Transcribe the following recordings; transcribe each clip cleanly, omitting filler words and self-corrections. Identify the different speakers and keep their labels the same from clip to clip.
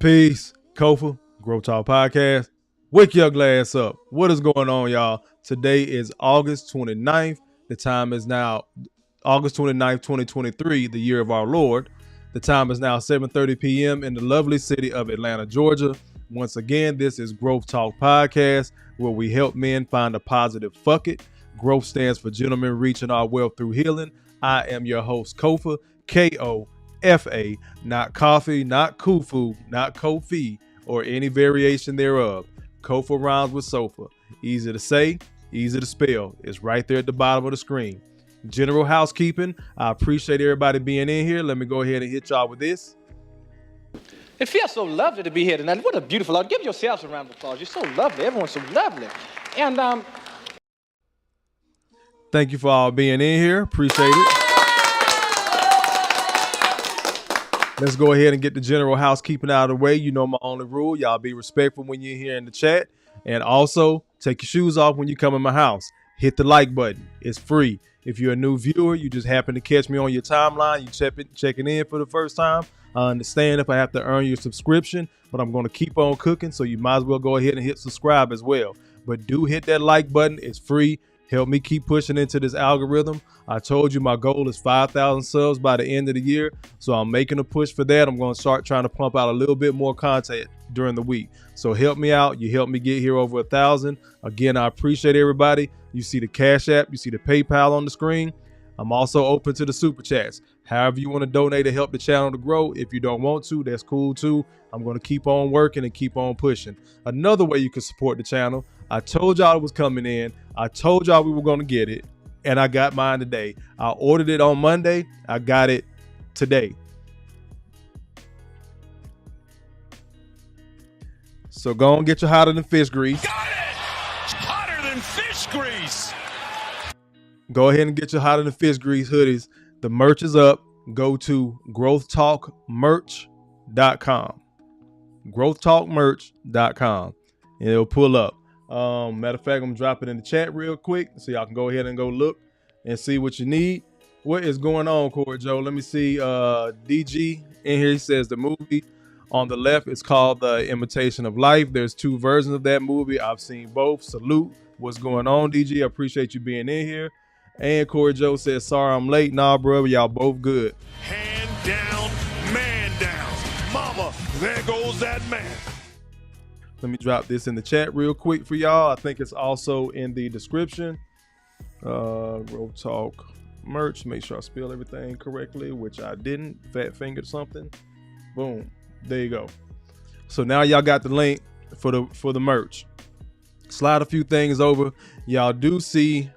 Speaker 1: Peace. Kofa, G.R.O.W.T.H podcast. Wake your glass up. What is going on, y'all? Today is August 29th. The time is now August 29th, 2023, the year of our Lord. The time is now 7:30 p.m. in the lovely city of Atlanta, Georgia. Once again, this is G.R.O.W.T.H podcast, where we help men find a positive fuck it. Growth stands for gentlemen reaching our wealth through healing. I am your host, Kofa, K-O-F-A, not coffee, not kufu, not Kofi, or any variation thereof. Kofa rhymes with sofa. Easy to say, easy to spell. It's right there at the bottom of the screen. General housekeeping. I appreciate everybody being in here. Let me go ahead and hit y'all with this.
Speaker 2: It feels so lovely to be here tonight. What a beautiful audience. Give yourselves a round of applause. You're so lovely. Everyone's so lovely. And
Speaker 1: thank you for all being in here. Appreciate it. Let's go ahead and get the general housekeeping out of the way. You know my only rule. Y'all be respectful when you're here in the chat. And also, take your shoes off when you come in my house. Hit the like button. It's free. If you're a new viewer, you just happen to catch me on your timeline, you checking in for the first time. I understand if I have to earn your subscription, but I'm going to keep on cooking, so you might as well go ahead and hit subscribe as well. But do hit that like button. It's free. Help me keep pushing into this algorithm. I told you my goal is 5,000 subs by the end of the year, so I'm making a push for that. I'm going to start trying to pump out a little bit more content during the week. So help me out. You help me get here over 1,000. Again, I appreciate everybody. You see the Cash App, you see the PayPal on the screen. I'm also open to the super chats. However you want to donate to help the channel to grow. If you don't want to, that's cool too. I'm going to keep on working and keep on pushing. Another way you can support the channel, I told y'all it was coming in. I told y'all we were going to get it, and I got mine today. I ordered it on Monday. I got it today. So go and get your hotter than fish grease.
Speaker 3: Got it! Hotter than fish grease.
Speaker 1: Go ahead and get your hotter than fish grease hoodies. The merch is up. Go to growthtalkmerch.com. growthtalkmerch.com. And it'll pull up. Matter of fact, I'm dropping in the chat real quick so y'all can go ahead and go look and see what you need. What is going on, Corey Joe? Let me see. DG in here says the movie on the left is called The Imitation of Life. There's two versions of that movie. I've seen both. Salute. What's going on, DG? I appreciate you being in here. And Corey Joe says, sorry I'm late. Nah, bro, y'all both good.
Speaker 3: Hand down, man down. Mama, there goes that man.
Speaker 1: Let me drop this in the chat real quick for y'all. I think it's also in the description. G.R.O.W.T.H merch. Make sure I spell everything correctly, which I didn't. Fat fingered something. Boom. There you go. So now y'all got the link for the merch. Slide a few things over. Y'all do see.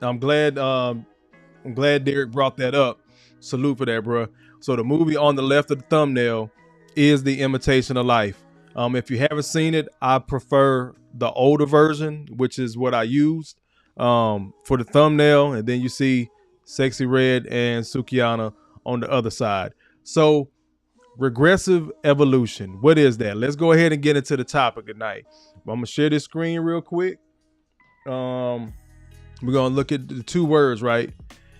Speaker 1: I'm glad Derek brought that up. Salute for that, bro. So the movie on the left of the thumbnail is The Imitation of Life. If you haven't seen it, I prefer the older version, which is what I used for the thumbnail. And then you see Sexy Red and Sukiana on the other side. So regressive evolution. What is that? Let's go ahead and get into the topic tonight. I'm going to share this screen real quick. We're going to look at the two words, right?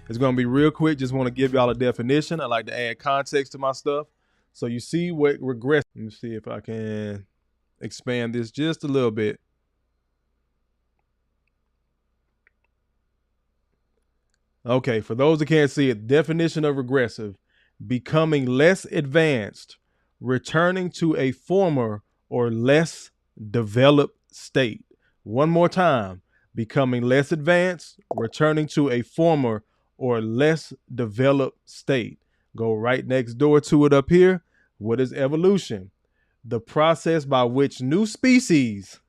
Speaker 1: It's going to be real quick. Just want to give y'all a definition. I like to add context to my stuff. So you see what regress. Let me see if I can expand this just a little bit. Okay, for those that can't see it, definition of regressive: becoming less advanced, returning to a former or less developed state. One more time: becoming less advanced, returning to a former or less developed state. Go right next door to it up here. What is evolution? The process by which new species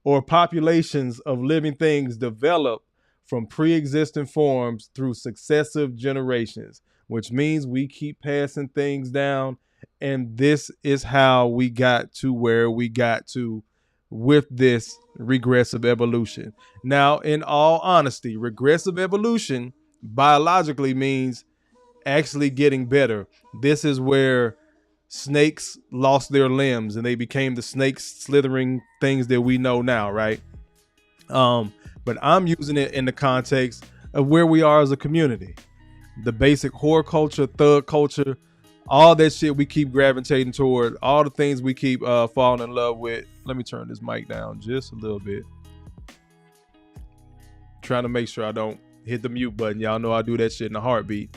Speaker 1: or populations of living things develop from pre-existing forms through successive generations, which means we keep passing things down. And this is how we got to where we got to with this regressive evolution. Now, in all honesty, regressive evolution biologically means actually getting better. This is where snakes lost their limbs and they became the snakes slithering things that we know now, right? But I'm using it in the context of where we are as a community. The basic whore culture, thug culture, all that shit we keep gravitating toward, all the things we keep falling in love with. Let me turn this mic down just a little bit. Trying to make sure I don't hit the mute button. Y'all know I do that shit in a heartbeat.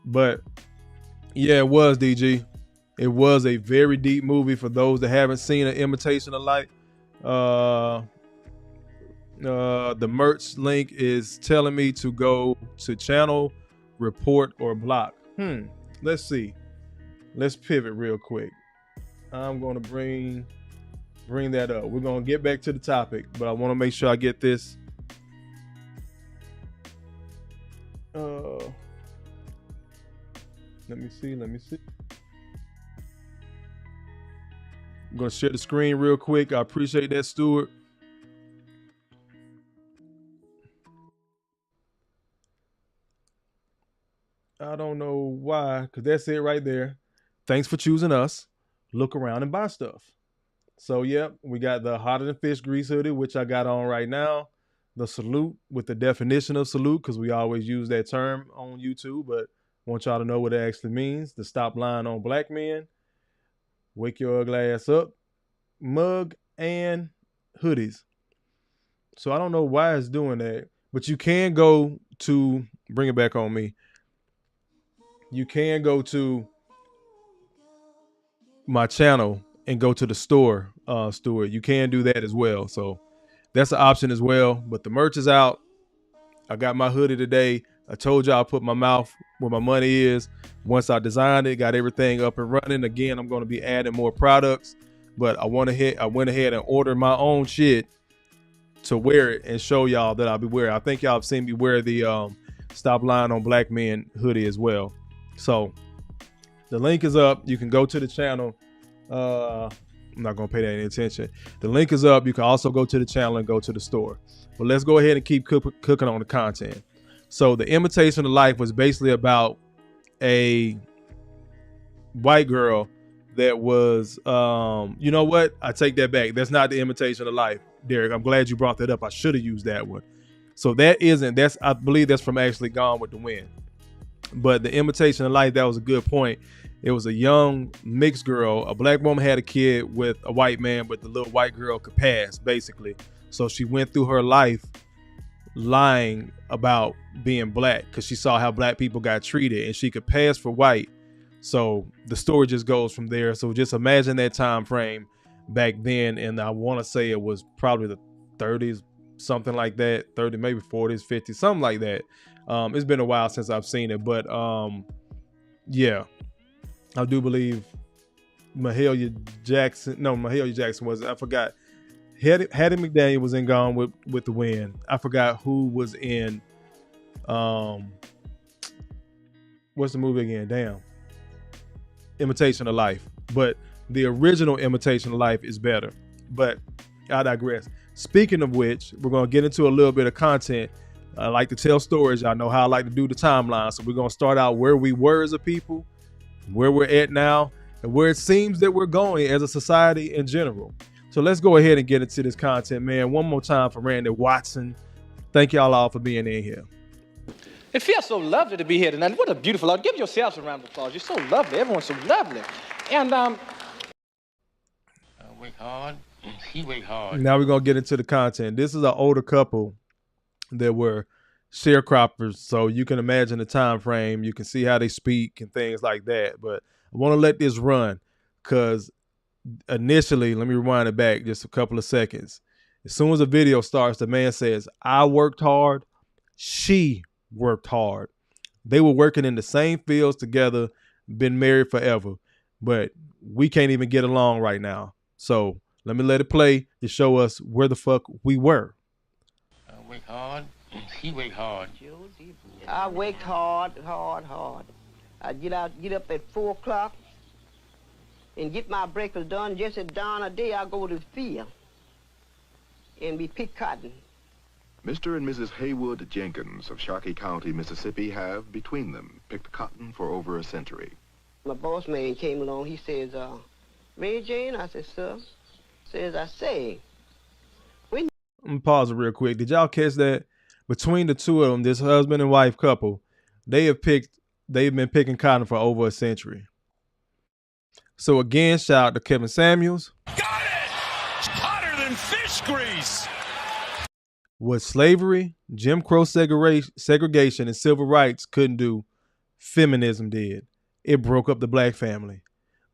Speaker 1: But yeah, it was, DG. It was a very deep movie for those that haven't seen An Imitation of Light. The merch link is telling me to go to channel, report, or block. Let's see. Let's pivot real quick. I'm going to bring that up. We're going to get back to the topic, but I want to make sure I get this. Let me see. I'm going to share the screen real quick. I appreciate that, Stuart. I don't know why, because that's it right there. Thanks for choosing us. Look around and buy stuff. So, yep, we got the Hotter Than Fish Grease hoodie, which I got on right now. The salute with the definition of salute, because we always use that term on YouTube, but I want y'all to know what it actually means. The Stop Lying on Black Men, Wake Your Ugly Ass Up mug, and hoodies. So I don't know why it's doing that, but you can go to, bring it back on me. You can go to my channel and go to the store, Stuart. You can do that as well. So that's an option as well. But the merch is out. I got my hoodie today. I told y'all I put my mouth where my money is. Once I designed it, got everything up and running. Again, I'm going to be adding more products, but I went ahead and ordered my own shit to wear it and show y'all that I'll be wearing. I think y'all have seen me wear the Stop Lying on Black Men hoodie as well. So the link is up. You can go to the channel. I'm not going to pay that any attention. The link is up. You can also go to the channel and go to the store. But let's go ahead and keep cooking on the content. So the Imitation of Life was basically about a white girl that was, you know what? I take that back. That's not the Imitation of Life, Derek. I'm glad you brought that up. I should have used that one. So I believe that's from actually Gone with the Wind. But the Imitation of Life, that was a good point. It was a young mixed girl. A black woman had a kid with a white man, but the little white girl could pass, basically. So she went through her life lying about being black because she saw how black people got treated and she could pass for white. So the story just goes from there. So just imagine that time frame back then. And I want to say it was probably the 30s, something like that, 30, maybe 40s, 50s, something like that. It's been a while since I've seen it, but yeah, I do believe Mahalia Jackson was, I forgot. Hattie McDaniel was in Gone with the Wind. I forgot who was in, what's the movie again? Damn. Imitation of Life. But the original Imitation of Life is better. But I digress. Speaking of which, we're going to get into a little bit of content. I like to tell stories. I know how I like to do the timeline. So we're going to start out where we were as a people, where we're at now, and where it seems that we're going as a society in general. So let's go ahead and get into this content, man. One more time for Randy Watson. Thank y'all all for being in here.
Speaker 2: It feels so lovely to be here tonight. What a beautiful audience. Give yourselves a round of applause. You're so lovely. Everyone's so lovely. And I
Speaker 4: work hard. He work hard.
Speaker 1: Now we're going to get into the content. This is an older couple that were sharecroppers. So you can imagine the time frame. You can see how they speak and things like that. But I want to let this run because initially, let me rewind it back just a couple of seconds. As soon as the video starts, the man says, I worked hard. She worked hard. They were working in the same fields together, been married forever, but we can't even get along right now. So let me let it play to show us where the fuck we were.
Speaker 4: I work hard. He work hard.
Speaker 5: I worked hard. I get up at 4 o'clock and get my breakfast done. Just at dawn of day, I go to the field and we pick cotton.
Speaker 6: Mr. and Mrs. Haywood Jenkins of Sharkey County, Mississippi have, between them, picked cotton for over a century.
Speaker 5: My boss man came along. He says, Mary Jane? I said, sir. I say, when...
Speaker 1: I'm gonna pause it real quick. Did y'all catch that? Between the two of them, this husband and wife couple, they have picked they've been picking cotton for over a century. So again, shout out to Kevin Samuels.
Speaker 3: Got it! Hotter than fish grease!
Speaker 1: What slavery, Jim Crow segregation, and civil rights couldn't do, feminism did. It broke up the black family.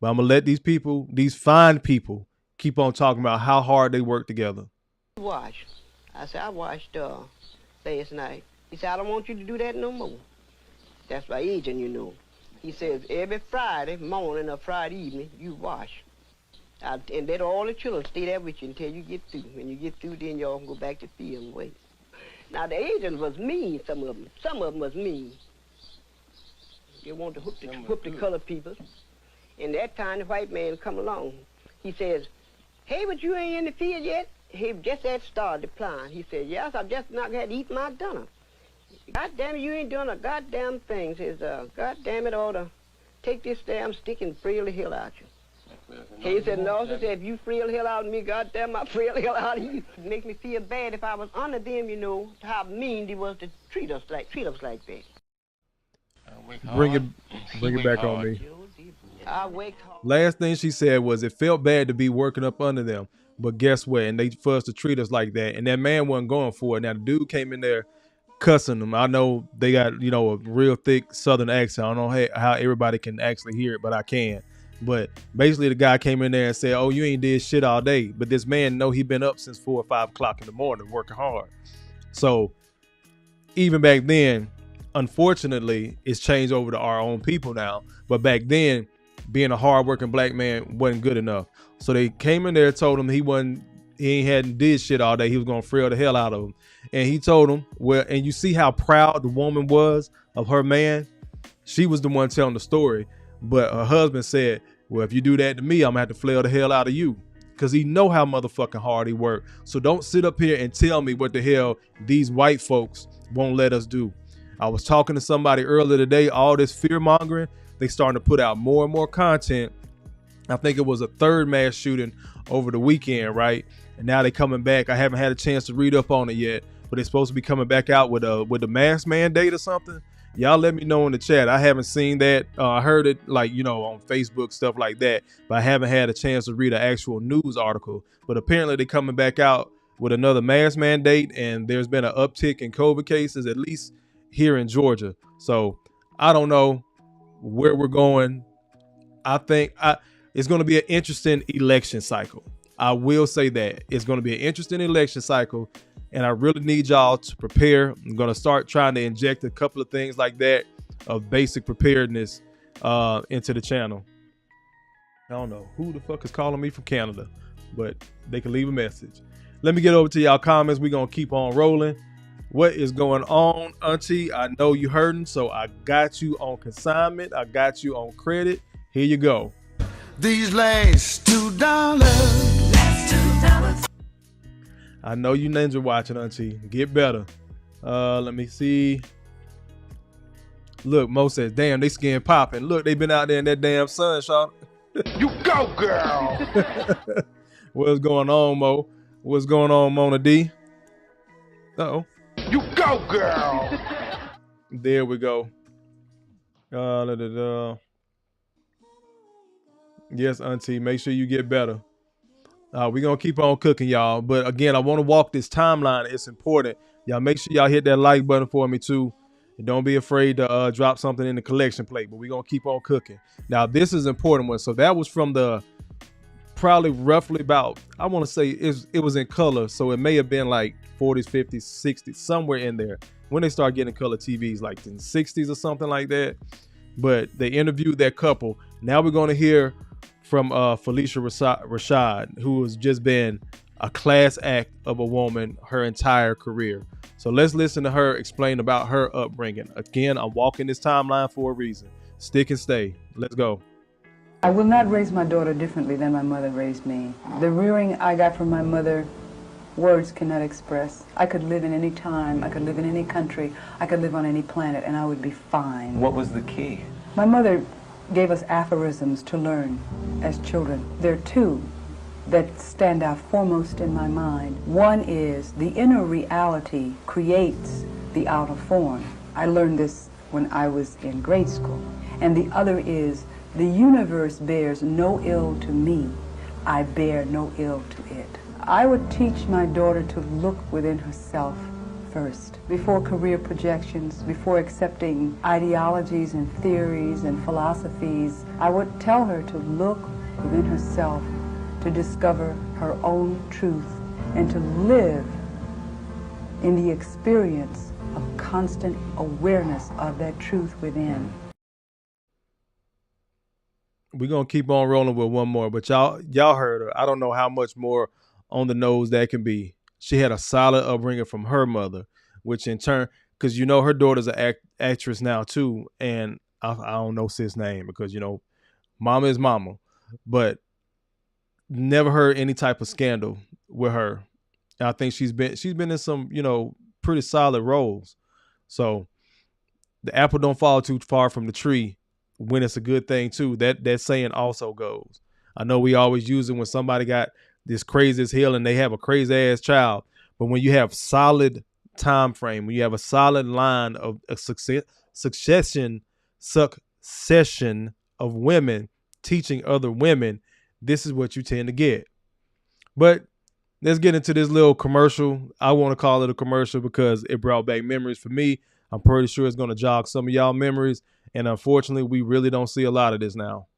Speaker 1: But I'm going to let these people, these fine people, keep on talking about how hard they work together.
Speaker 5: Wash. I said, I washed last night. He said, I don't want you to do that no more. That's my agent, you know. He says, every Friday morning or Friday evening, you wash. And let all the children stay there with you until you get through. When you get through, then y'all can go back to field and wait. Now, the agents was mean, some of them. Some of them was mean. They wanted to hook the colored people. And that time, the white man come along. He says, hey, but you ain't in the field yet? He just had started plowing. He said, yes, I just not had to eat my dinner. God damn it, you ain't doing a goddamn thing. Says, God damn it, I ought to take this damn stick and frail the hell out you. He said, no, he said, if you frail the hell out of me, goddamn, I frail the hell out of you. It make me feel bad if I was under them, you know, how mean they was to treat us like that.
Speaker 1: Bring it back on me.
Speaker 5: I wake hard.
Speaker 1: Last thing she said was it felt bad to be working up under them. But guess what? And they fussed to treat us like that. And that man wasn't going for it. Now, the dude came in there cussing them. I know they got, you know, a real thick Southern accent. I don't know how everybody can actually hear it, but I can. But basically, the guy came in there and said, oh, you ain't did shit all day. But this man know he been up since 4 or 5 o'clock in the morning working hard. So even back then, unfortunately, it's changed over to our own people now. But back then, being a hardworking black man wasn't good enough. So they came in there, told him he hadn't did shit all day. He was gonna frail the hell out of him. And he told him, well, and you see how proud the woman was of her man. She was the one telling the story, but her husband said, well, if you do that to me, I'm gonna have to flail the hell out of you. Cause he know how motherfucking hard he worked. So don't sit up here and tell me what the hell these white folks won't let us do. I was talking to somebody earlier today, all this fear mongering, they starting to put out more and more content. I think it was a 3rd mass shooting over the weekend, right? And now they coming back. I haven't had a chance to read up on it yet, but they're supposed to be coming back out with the mask mandate or something. Y'all let me know in the chat. I haven't seen that. I heard it like, you know, on Facebook, stuff like that, but I haven't had a chance to read an actual news article. But apparently they're coming back out with another mask mandate, and there's been an uptick in COVID cases, at least here in Georgia. So I don't know where we're going. I think it's going to be an interesting election cycle. I will say that it's going to be an interesting election cycle, and I really need y'all to prepare. I'm going to start trying to inject a couple of things like that of basic preparedness into the channel. I don't know who the fuck is calling me from Canada, but they can leave a message. Let me get over to y'all comments. We're going to keep on rolling. What is going on, Auntie? I know you hurting, so I got you on consignment. I got you on credit. Here you go.
Speaker 7: These last $2.
Speaker 1: I know you ninja watching, Auntie. Get better. Let me see. Look, Mo says, damn, they skin popping. Look, they been out there in that damn sun, Sean.
Speaker 3: You go, girl!
Speaker 1: What's going on, Mo? What's going on, Mona D? Uh-oh.
Speaker 3: You go, girl!
Speaker 1: There we go. Yes, Auntie, make sure you get better. We're going to keep on cooking, y'all. But again, I want to walk this timeline. It's important. Y'all make sure y'all hit that like button for me, too. And don't be afraid to drop something in the collection plate. But we're going to keep on cooking. Now, this is an important one. So that was from the probably roughly about, I want to say it was in color. So it may have been like 40s, 50s, 60s, somewhere in there. When they start getting color TVs, like in the 60s or something like that. But they interviewed that couple. Now we're going to hear from Felicia Rashad, who has just been a class act of a woman her entire career. So let's listen to her explain about her upbringing. Again, I'm walking this timeline for a reason. Stick and stay. Let's go.
Speaker 8: I will not raise my daughter differently than my mother raised me. The rearing I got from my mother, words cannot express. I could live in any time, I could live in any country, I could live on any planet, and I would be fine.
Speaker 9: What was the key?
Speaker 8: My mother gave us aphorisms to learn as children. There are 2 that stand out foremost in my mind. One is the inner reality creates the outer form. I learned this when I was in grade school. And the other is, the universe bears no ill to me. I bear no ill to it. I would teach my daughter to look within herself first, before career projections, before accepting ideologies and theories and philosophies. I would tell her to look within herself, to discover her own truth, and to live in the experience of constant awareness of that truth within.
Speaker 1: We're gonna keep on rolling with one more, but y'all heard her. I don't know how much more on the nose that can be. She had a solid upbringing from her mother, which in turn, because you know her daughter's an actress now too, and I don't know sis name because you know mama is mama, but never heard any type of scandal with her. And I think she's been in some, you know, pretty solid roles. So the apple don't fall too far from the tree when it's a good thing too. That saying also goes. I know we always use it when somebody got this crazy as hell and they have a crazy ass child, but when you have solid time frame, when you have a solid line of a succession of women teaching other women, this is what you tend to get. But let's get into this little commercial. I want to call it a commercial because it brought back memories for me. I'm pretty sure it's going to jog some of y'all memories. And unfortunately, we really don't see a lot of this now.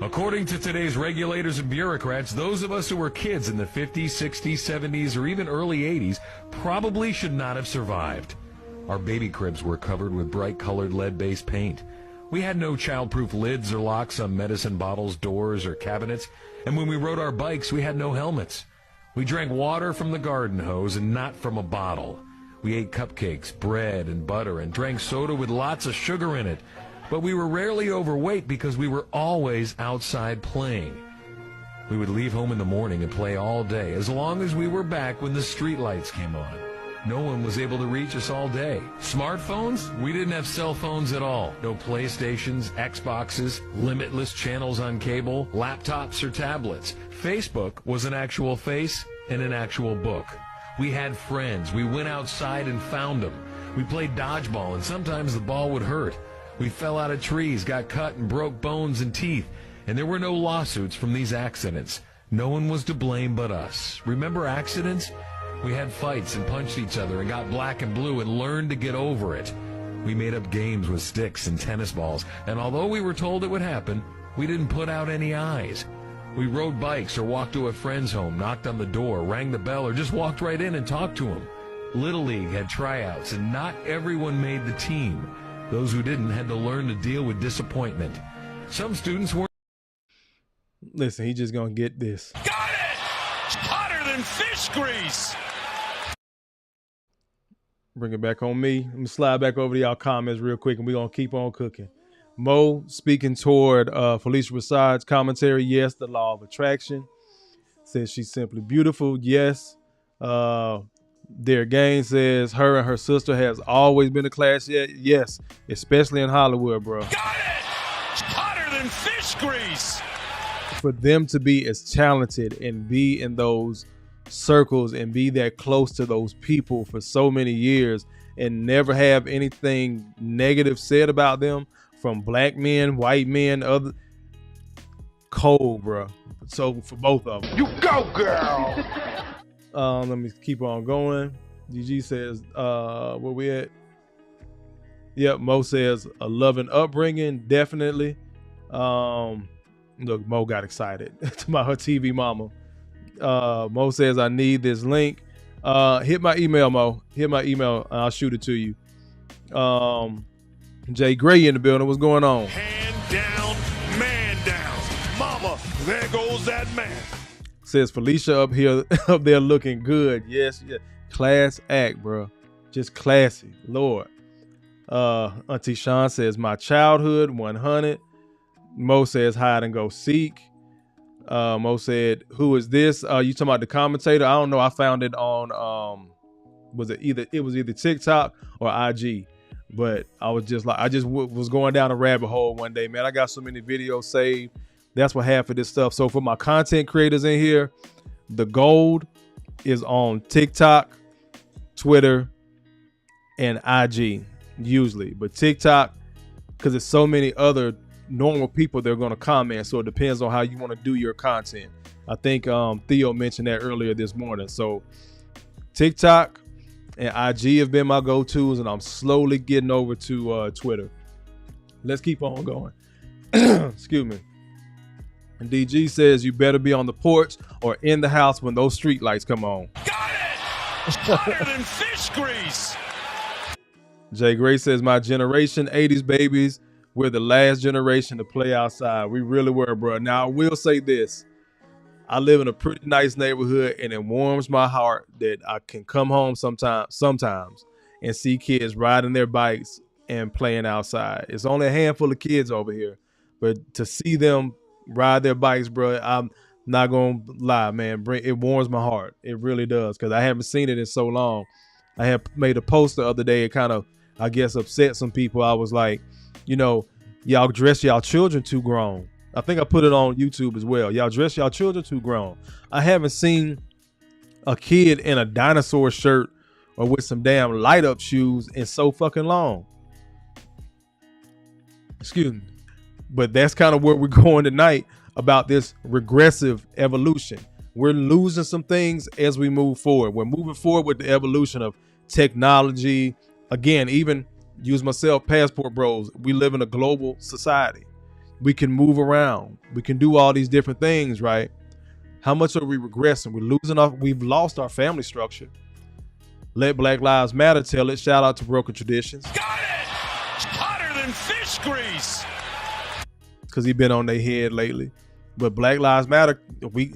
Speaker 9: According to today's regulators and bureaucrats, those of us who were kids in the 50s, 60s, 70s, or even early 80s probably should not have survived. Our baby cribs were covered with bright-colored lead-based paint. We had no child-proof lids or locks on medicine bottles, doors, or cabinets. And when we rode our bikes, we had no helmets. We drank water from the garden hose and not from a bottle. We ate cupcakes, bread, and butter, and drank soda with lots of sugar in it. But we were rarely overweight because we were always outside playing. We would leave home in the morning and play all day, as long as we were back when the street lights came on. No one was able to reach us all day. Smartphones? We didn't have cell phones at all. No PlayStations, Xboxes, limitless channels on cable, laptops, or tablets. Facebook was an actual face and an actual book. We had friends. We went outside and found them. We played dodgeball, and sometimes the ball would hurt. We fell out of trees, got cut, and broke bones and teeth. And there were no lawsuits from these accidents. No one was to blame but us. Remember accidents? We had fights and punched each other and got black and blue and learned to get over it. We made up games with sticks and tennis balls, and although we were told it would happen, we didn't put out any eyes. We rode bikes or walked to a friend's home, knocked on the door, rang the bell, or just walked right in and talked to him. Little League had tryouts, and not everyone made the team. Those who didn't had to learn to deal with disappointment. Some students weren't.
Speaker 1: Listen, he just gonna get this.
Speaker 3: Got it! Hotter than fish grease!
Speaker 1: Bring it back on me. Let me slide back over to y'all comments real quick, and we're going to keep on cooking. Mo speaking toward Felicia Rashad's commentary. Yes, the law of attraction. Says she's simply beautiful. Yes. Their Gain says her and her sister has always been a class. Yes, especially in Hollywood, bro.
Speaker 3: Got it! Hotter than fish grease!
Speaker 1: For them to be as talented and be in those circles and be that close to those people for so many years and never have anything negative said about them from black men, white men, other cold, bro. So for both of them,
Speaker 3: You go, girl!
Speaker 1: let me keep on going. GG says, where we at? Yep, Mo says a loving upbringing, definitely. Look, Mo got excited about her TV mama. Mo says, I need this link. Hit my email, Mo. Hit my email. I'll shoot it to you. Jay Gray in the building. What's going on?
Speaker 3: Hand down, man down. Mama, there goes that man.
Speaker 1: Says Felicia up there looking good. Yes. Class act, bro. Just classy. Lord. Auntie Sean says, my childhood 100. Mo says, hide and go seek. Mo said, who is this? You talking about the commentator? I don't know. I found it on was either TikTok or IG. But I was just like, was going down a rabbit hole one day, man. I got so many videos saved. That's what half of this stuff. So for my content creators in here, the gold is on TikTok, Twitter, and IG. usually, but TikTok, because there's so many other normal people that are going to comment, so it depends on how you want to do your content. I think Theo mentioned that earlier this morning. So TikTok and IG have been my go-tos, and I'm slowly getting over to Twitter. Let's keep on going. Excuse me. And DG says you better be on the porch or in the house when those street lights come on.
Speaker 3: Got it! Hotter than fish grease!
Speaker 1: Jay Gray says my generation, 80s babies, we're the last generation to play outside. We really were, bro. Now, I will say this. I live in a pretty nice neighborhood, and it warms my heart that I can come home sometimes and see kids riding their bikes and playing outside. It's only a handful of kids over here, but to see them ride their bikes, bro, I'm not gonna lie, man. It warms my heart. It really does, because I haven't seen it in so long. I have made a post the other day. It kind of, I guess, upset some people. I was like, y'all dress y'all children too grown. I think I put it on YouTube as well. Y'all dress y'all children too grown. I haven't seen a kid in a dinosaur shirt or with some damn light up shoes in so fucking long. Excuse me. But that's kind of where we're going tonight about this regressive evolution. We're losing some things as we move forward. We're moving forward with the evolution of technology. Again, even use myself, passport bros. We live in a global society. We can move around. We can do all these different things, right? How much are we regressing? We've lost our family structure. Let Black Lives Matter tell it. Shout out to Broken Traditions.
Speaker 3: Got it! Hotter than fish grease!
Speaker 1: Because he been on their head lately. But Black Lives Matter,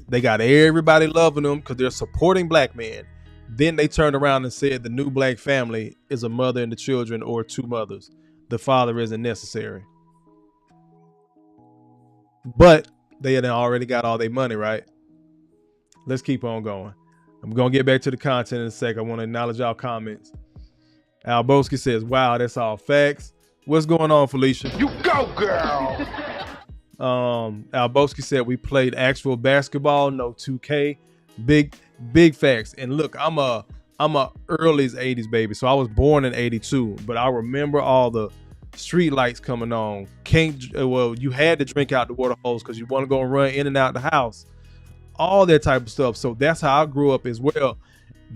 Speaker 1: they got everybody loving them because they're supporting black men. Then they turned around and said the new black family is a mother and the children, or two mothers. The father isn't necessary. But they had already got all their money, right? Let's keep on going. I'm going to get back to the content in a sec. I want to acknowledge y'all comments. Al Boski says, wow, that's all facts. What's going on, Felicia?
Speaker 3: You go, girl!
Speaker 1: Al Boski said we played actual basketball, no 2K. Big facts. And look, I'm a early 80s baby. So I was born in 82, but I remember all the street lights coming on. You had to drink out the water hose because you want to go and run in and out the house. All that type of stuff. So that's how I grew up as well.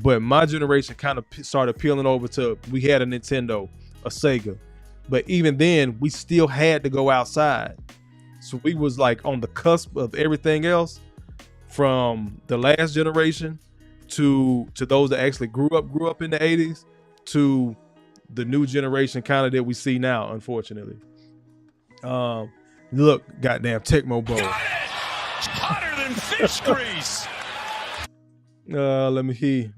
Speaker 1: But my generation kind of started peeling over to, we had a Nintendo, a Sega. But even then, we still had to go outside. So we was like on the cusp of everything else, from the last generation to those that actually grew up in the 80s, to the new generation kind of that we see now, unfortunately. Look, goddamn Tecmo Bowl.
Speaker 3: Got it! Hotter than fish grease!
Speaker 1: Let me hear.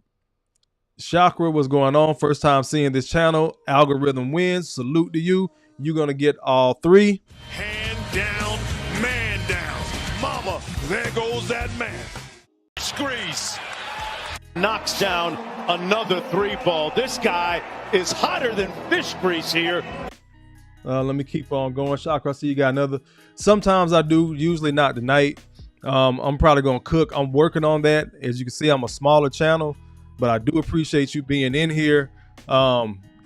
Speaker 1: Chakra, what's going on? First time seeing this channel. Algorithm wins. Salute to you. You're gonna get all three.
Speaker 3: Hand down, man down. Mama, there goes that man. Fish grease!
Speaker 10: Knocks down another three ball. This guy is hotter than fish grease here.
Speaker 1: Let me keep on going. Chakra, I see you got another. Sometimes I do, usually not tonight. I'm probably gonna cook. I'm working on that. As you can see, I'm a smaller channel, but I do appreciate you being in here.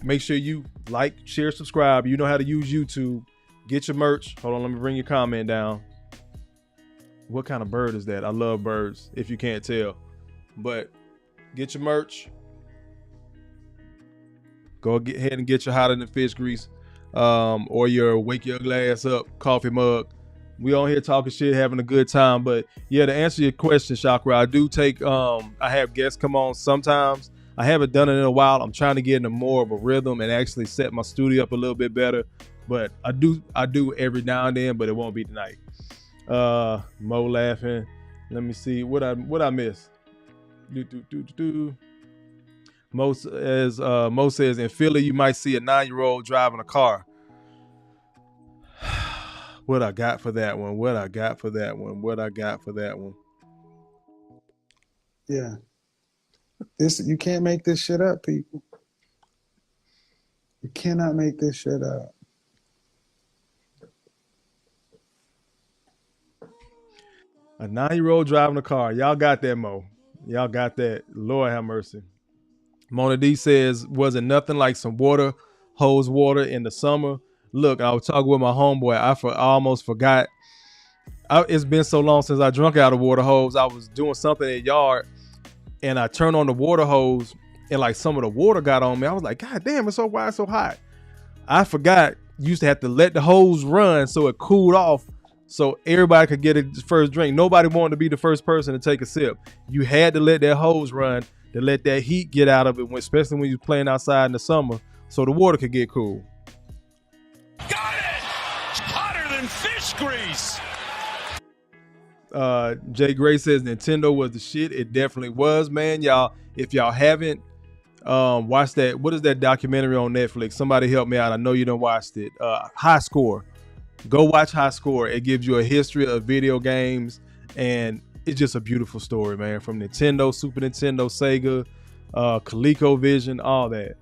Speaker 1: Make sure you like, share, subscribe. You know how to use YouTube. Get your merch. Hold on, let me bring your comment down. What kind of bird is that? I love birds, if you can't tell. But get your merch. Go ahead and get your hotter than fish grease, or your wake your glass up coffee mug. We on here talking shit, having a good time. But yeah, to answer your question, Chakra, I do take, I have guests come on sometimes. I haven't done it in a while. I'm trying to get into more of a rhythm and actually set my studio up a little bit better. But I do every now and then, but it won't be tonight. Mo laughing. Let me see what I miss. Mo says in Philly you might see a 9-year-old driving a car. What I got for that one?
Speaker 11: Yeah. You can't make this shit up, people. You cannot make this shit up.
Speaker 1: A 9-year-old driving a car. Y'all got that, Mo. Y'all got that. Lord have mercy. Mona D says, wasn't nothing like some water hose water in the summer. Look, I was talking with my homeboy. I almost forgot. It's been so long since I drunk out of water hose. I was doing something in the yard, and I turned on the water hose, and like some of the water got on me. I was like, God damn, it's so why it's so hot. I forgot you used to have to let the hose run so it cooled off, so everybody could get a first drink. Nobody wanted to be the first person to take a sip. You had to let that hose run to let that heat get out of it, especially when you're playing outside in the summer, so the water could get cool.
Speaker 3: Got it! Hotter than fish grease!
Speaker 1: Jay Gray says Nintendo was the shit. It definitely was, man. Y'all, if y'all haven't watched that, what is that documentary on Netflix? Somebody help me out. I know you done watched it. High Score. Go watch High Score. It gives you a history of video games, and it's just a beautiful story, man. From Nintendo, Super Nintendo, Sega, ColecoVision, all that.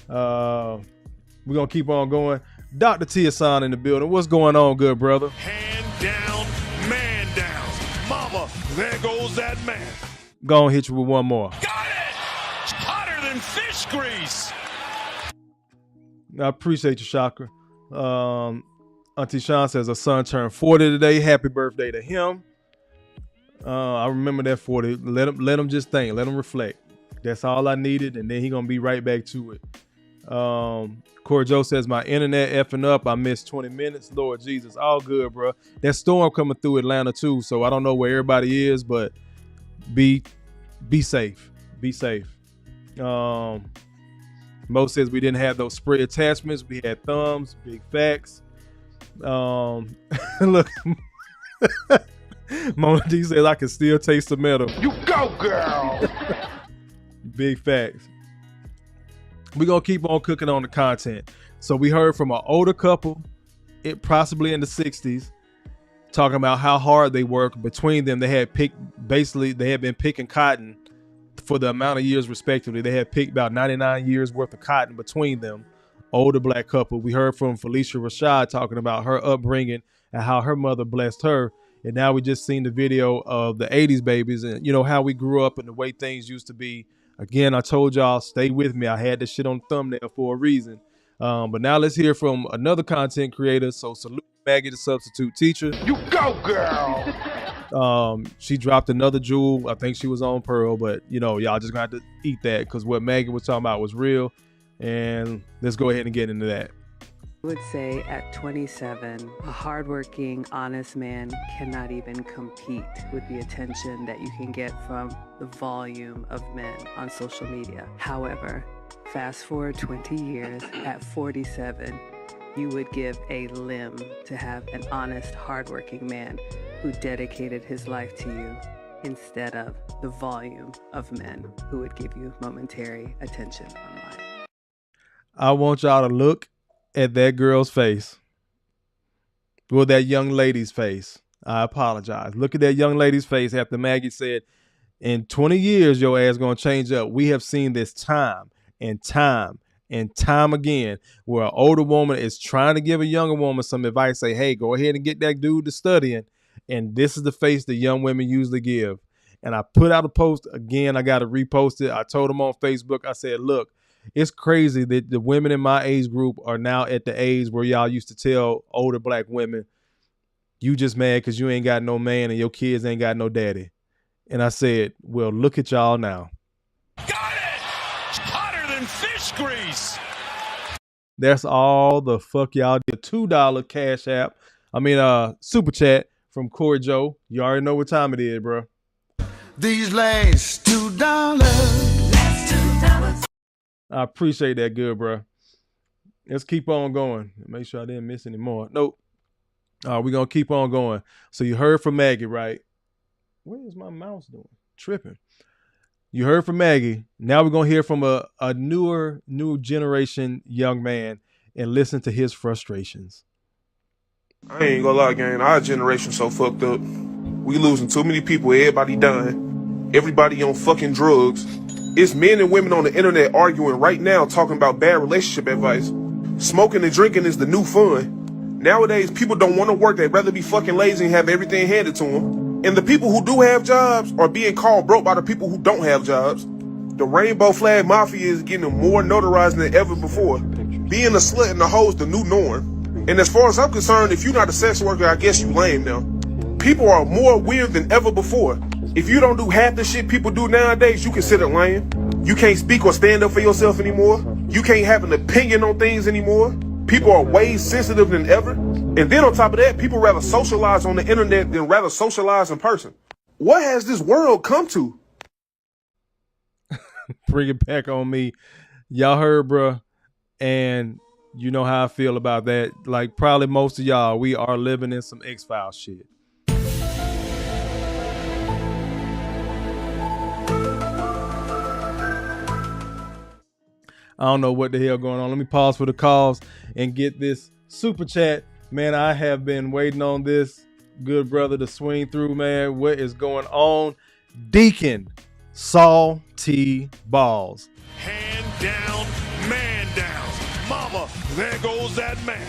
Speaker 1: We're gonna keep on going. Dr. T Hassan in the building. What's going on, good brother?
Speaker 3: Hand down, man down. Mama, there goes that man.
Speaker 1: Go on, hit you with one more.
Speaker 3: Got it! Hotter than fish grease.
Speaker 1: I appreciate you, Chakra. Auntie Sean says her son turned 40 today. Happy birthday to him. I remember that 40. Let him just think. Let him reflect. That's all I needed, and then he gonna be right back to it. Corey Joe says my internet effing up. I missed 20 minutes. Lord Jesus, all good, bro. That storm coming through Atlanta too, so I don't know where everybody is, but be safe. Be safe. Mo says we didn't have those spray attachments. We had thumbs. Big facts. Look. Mona D says I can still taste the metal.
Speaker 3: You go, girl.
Speaker 1: Big facts. We're gonna keep on cooking on the content. So we heard from an older couple, it possibly in the 60s, talking about how hard they work. Between them, they had been picking cotton for the amount of years respectively. They had picked about 99 years worth of cotton between them. Older black couple. We heard from Felicia Rashad talking about her upbringing and how her mother blessed her. And now we just seen the video of the 80s babies and, you know, how we grew up and the way things used to be. Again, I told y'all, stay with me. I had this shit on the thumbnail for a reason. But now let's hear from another content creator. So salute Maggie, the substitute teacher.
Speaker 3: You go, girl.
Speaker 1: She dropped another jewel. I think she was on Pearl, but, you know, y'all just gonna have to eat that because what Maggie was talking about was real. And let's go ahead and get into that.
Speaker 12: I would say at 27, a hardworking, honest man cannot even compete with the attention that you can get from the volume of men on social media. However, fast forward 20 years, at 47, you would give a limb to have an honest, hardworking man who dedicated his life to you instead of the volume of men who would give you momentary attention online.
Speaker 1: I want y'all to look at that girl's face. Well, that young lady's face. I apologize. Look at that young lady's face after Maggie said, in 20 years, your ass gonna change up. We have seen this time and time and time again where an older woman is trying to give a younger woman some advice. Say, hey, go ahead and get that dude to studying. And this is the face that young women usually give. And I put out a post again. I got to repost it. I told them on Facebook. I said, look, it's crazy that the women in my age group are now at the age where y'all used to tell older black women, you just mad because you ain't got no man and your kids ain't got no daddy. And I said, well, look at y'all now.
Speaker 3: Got it! Hotter than fish grease.
Speaker 1: That's all the fuck y'all did. $2 cash app. Super chat from Corey Joe. You already know what time it is, bro.
Speaker 7: These last $2.
Speaker 1: I appreciate that, good, bro. Let's keep on going. Make sure I didn't miss any more. Nope. We're going to keep on going. So you heard from Maggie, right? What is my mouse doing? Tripping. You heard from Maggie. Now we're going to hear from a new generation young man and listen to his frustrations.
Speaker 13: I ain't gonna lie, gang. Our generation so fucked up. We losing too many people. Everybody dying. Everybody on fucking drugs. It's men and women on the internet arguing right now talking about bad relationship advice. Smoking and drinking is the new fun. Nowadays, people don't want to work. They'd rather be fucking lazy and have everything handed to them. And the people who do have jobs are being called broke by the people who don't have jobs. The rainbow flag mafia is getting more notarized than ever before. being a slut and a hoe is the new norm. And as far as I'm concerned, if you're not a sex worker, I guess you lame now. People are more weird than ever before. If you don't do half the shit people do nowadays, you consider lame. You can't speak or stand up for yourself anymore. You can't have an opinion on things anymore. People are way sensitive than ever. And then on top of that, people rather socialize on the internet than rather socialize in person. What has this world come to?
Speaker 1: Bring it back on me. Y'all heard, bruh. And you know how I feel about that. Like probably most of y'all, we are living in some X-Files shit. I don't know what the hell going on. Let me pause for the calls and get this super chat. Man, I have been waiting on this good brother to swing through, man. What is going on? Deacon Saul T. Balls.
Speaker 3: Hand down, man down. Mama, there goes that man.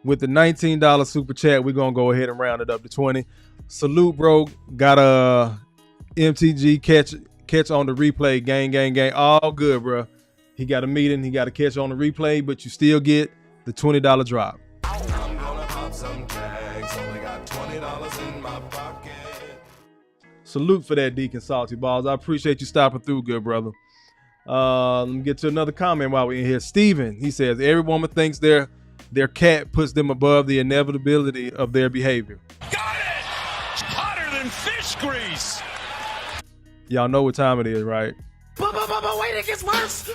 Speaker 1: With the $19 super chat, we're going to go ahead and round it up to 20. Salute, bro. Got a MTG catch on the replay. Gang. All good, bro. He got a meeting. He got to catch on the replay, but you still get the $20 drop.
Speaker 14: I'm gonna pop some tags. Only got $20 in my pocket.
Speaker 1: Salute for that, Deacon Salty Balls. I appreciate you stopping through, good brother. Let me get to another comment while we're in here. Steven, he says, every woman thinks their cat puts them above the inevitability of their behavior.
Speaker 3: Got it! Hotter than fish grease.
Speaker 1: Y'all know what time it is, right?
Speaker 14: But wait, it gets worse.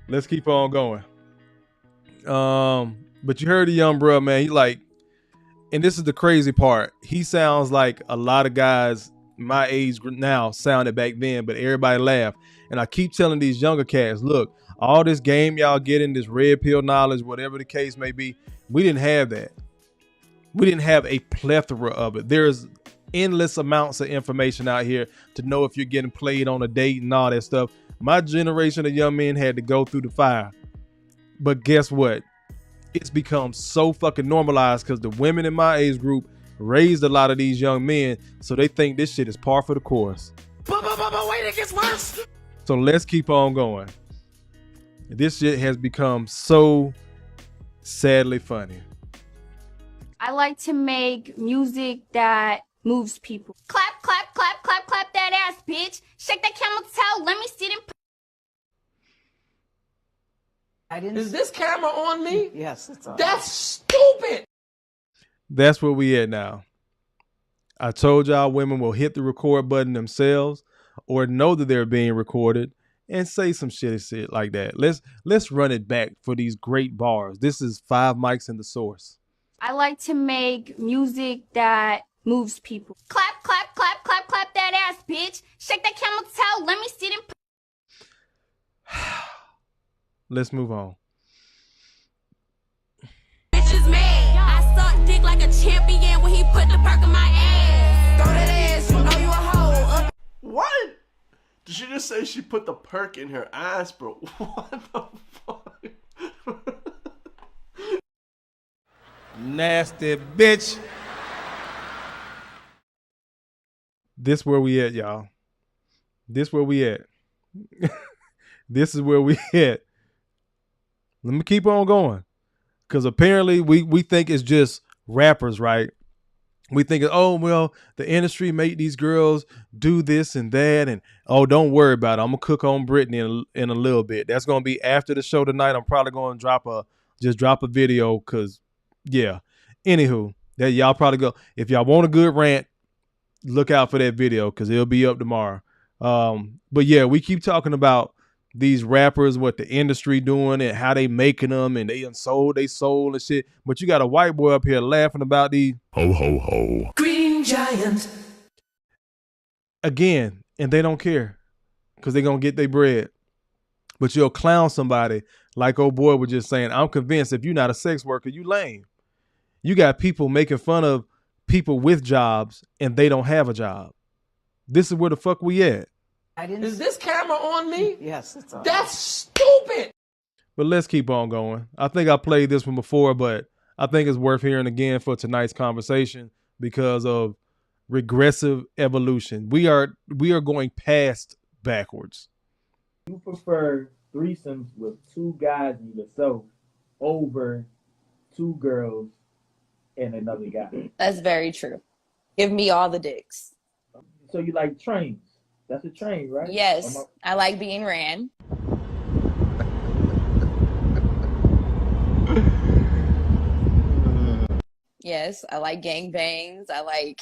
Speaker 1: Let's keep on going. But you heard the young bro, man. He like, and this is the crazy part. He sounds like a lot of guys my age now sounded back then, but everybody laughed. And I keep telling these younger cats, look, all this game y'all getting, this red pill knowledge, whatever the case may be, we didn't have that. We didn't have a plethora of it. There's endless amounts of information out here to know if you're getting played on a date and all that stuff. My generation of young men had to go through the fire. But guess what? It's become so fucking normalized because the women in my age group raised a lot of these young men, so they think this shit is par for the course.
Speaker 14: But wait, it gets worse.
Speaker 1: So let's keep on going. This shit has become so sadly funny.
Speaker 15: I like to make music that moves people. Clap, clap, clap, clap, clap that ass, bitch. Shake that camel toe. Let me see them.
Speaker 14: Is this camera on me?
Speaker 5: Yes, it's on.
Speaker 14: That's stupid.
Speaker 1: That's where we at now. I told y'all women will hit the record button themselves or know that they're being recorded and say some shit like that. Let's run it back for these great bars. This is 5 mics in the source.
Speaker 15: I like to make music that moves people. Clap, clap, clap, clap, clap that ass, bitch. Shake that camel toe. Let me see them.
Speaker 1: Let's move on.
Speaker 16: Bitches mad. I suck dick like a champion when he put the perk in my ass. Throw that ass, you know you a hoe.
Speaker 17: What? Did she just say she put the perk in her ass, bro? What the fuck?
Speaker 1: Nasty bitch. This where we at, y'all. This where we at. This is where we at. Let me keep on going. Because apparently we think it's just rappers, right? We think, oh, well, the industry made these girls do this and that. And, oh, don't worry about it. I'm going to cook on Britney in a little bit. That's going to be after the show tonight. I'm probably going to drop a video because, yeah. Anywho, that y'all probably go. If y'all want a good rant, look out for that video because it'll be up tomorrow. But, yeah, we keep talking about these rappers, what the industry doing and how they making them and they unsold they soul and shit. But you got a white boy up here laughing about these
Speaker 14: Ho, ho, ho. Green giant.
Speaker 1: Again, and they don't care because they're going to get their bread. But you'll clown somebody like old boy was just saying, I'm convinced if you're not a sex worker, you lame. You got people making fun of people with jobs and they don't have a job. This is where the fuck we at.
Speaker 14: Is this camera on me?
Speaker 5: Yes, it's on.
Speaker 14: That's stupid.
Speaker 1: But let's keep on going. I think I played this one before, but I think it's worth hearing again for tonight's conversation because of regressive evolution. We are going past backwards.
Speaker 18: You prefer threesomes with 2 guys and yourself, over 2 girls and another guy.
Speaker 19: That's very true. Give me all the dicks.
Speaker 18: So you like trains? That's a train, right?
Speaker 19: Yes, I like being ran. Yes, I like gangbangs. I like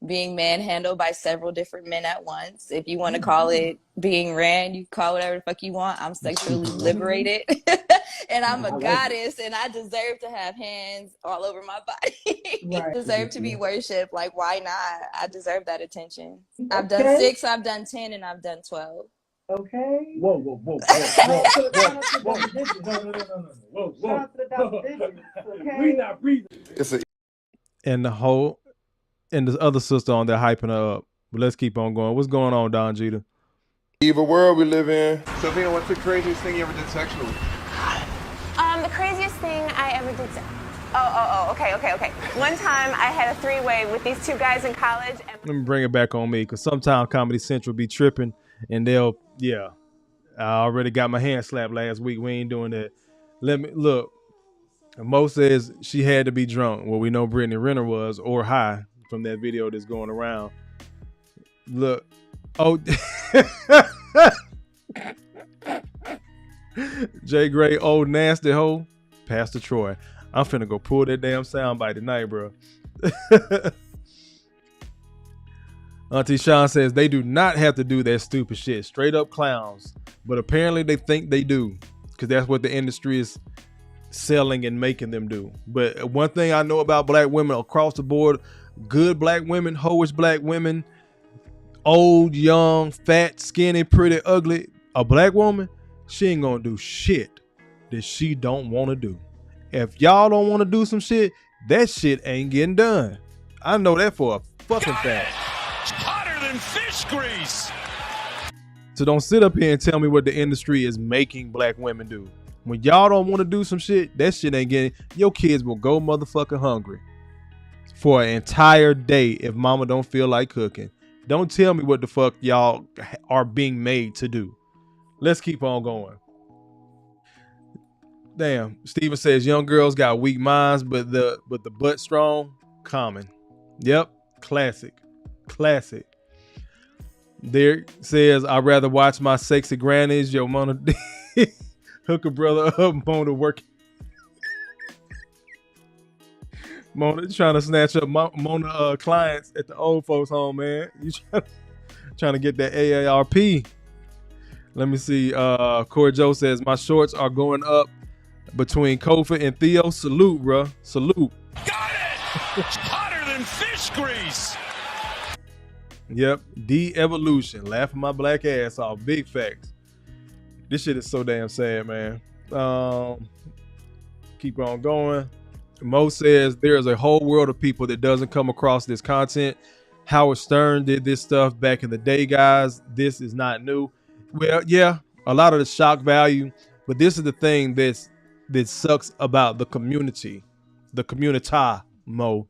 Speaker 19: being manhandled by several different men at once. If you want to call it being ran, you call whatever the fuck you want. I'm sexually liberated. And I'm a goddess, and I deserve to have hands all over my body. I deserve to be worshipped. Like, why not? I deserve that attention. I've done 6, I've done 10, and I've done 12.
Speaker 18: Okay. Whoa. Whoa. We not breathing.
Speaker 1: And the other sister on there hyping her up. But let's keep on going. What's going on, Don Jeter?
Speaker 13: Evil world we live in. Sophia, what's the craziest thing you ever did sexually?
Speaker 20: The craziest thing I ever did. Okay. One time I had a 3-way with these 2 guys in college. And
Speaker 1: Let me bring it back on me, because sometimes Comedy Central be tripping, and I already got my hand slapped last week. We ain't doing that. Let me look. Mo says she had to be drunk. Well, we know Brittany Renner was, or high, from that video that's going around. Look. Oh. Jay Gray, old nasty hoe. Pastor Troy. I'm finna go pull that damn soundbite tonight, bro. Auntie Sean says they do not have to do that stupid shit. Straight up clowns. But apparently they think they do, because that's what the industry is selling and making them do. But one thing I know about black women across the board, good black women, hoish black women, old, young, fat, skinny, pretty, ugly, a black woman, she ain't gonna do shit that she don't want to do. If y'all don't want to do some shit, that shit ain't getting done. I know that for a fucking fact.
Speaker 3: Hotter than fish grease.
Speaker 1: So don't sit up here and tell me what the industry is making black women do. When y'all don't want to do some shit, that shit ain't getting. Your kids will go motherfucking hungry for an entire day if mama don't feel like cooking. Don't tell me what the fuck y'all are being made to do. Let's keep on going. Damn, Steven says young girls got weak minds, but the butt strong. Common. Yep, classic. Derek says I'd rather watch my sexy grannies. Yo, Mona hook a brother up. Mona working. Mona trying to snatch up Mona clients at the old folks home, man. You trying to get that AARP. Let me see. Corey Joe says my shorts are going up between Kofa and Theo. Salute, bro. Salute.
Speaker 3: Got it! Hotter than fish grease.
Speaker 1: Yep. De-evolution. Laughing my black ass off. Big facts. This shit is so damn sad, man. Keep on going. Mo says there is a whole world of people that doesn't come across this content. Howard Stern did this stuff back in the day, guys. This is not new. Well, yeah, a lot of the shock value, but this is the thing that sucks about the community, Mo.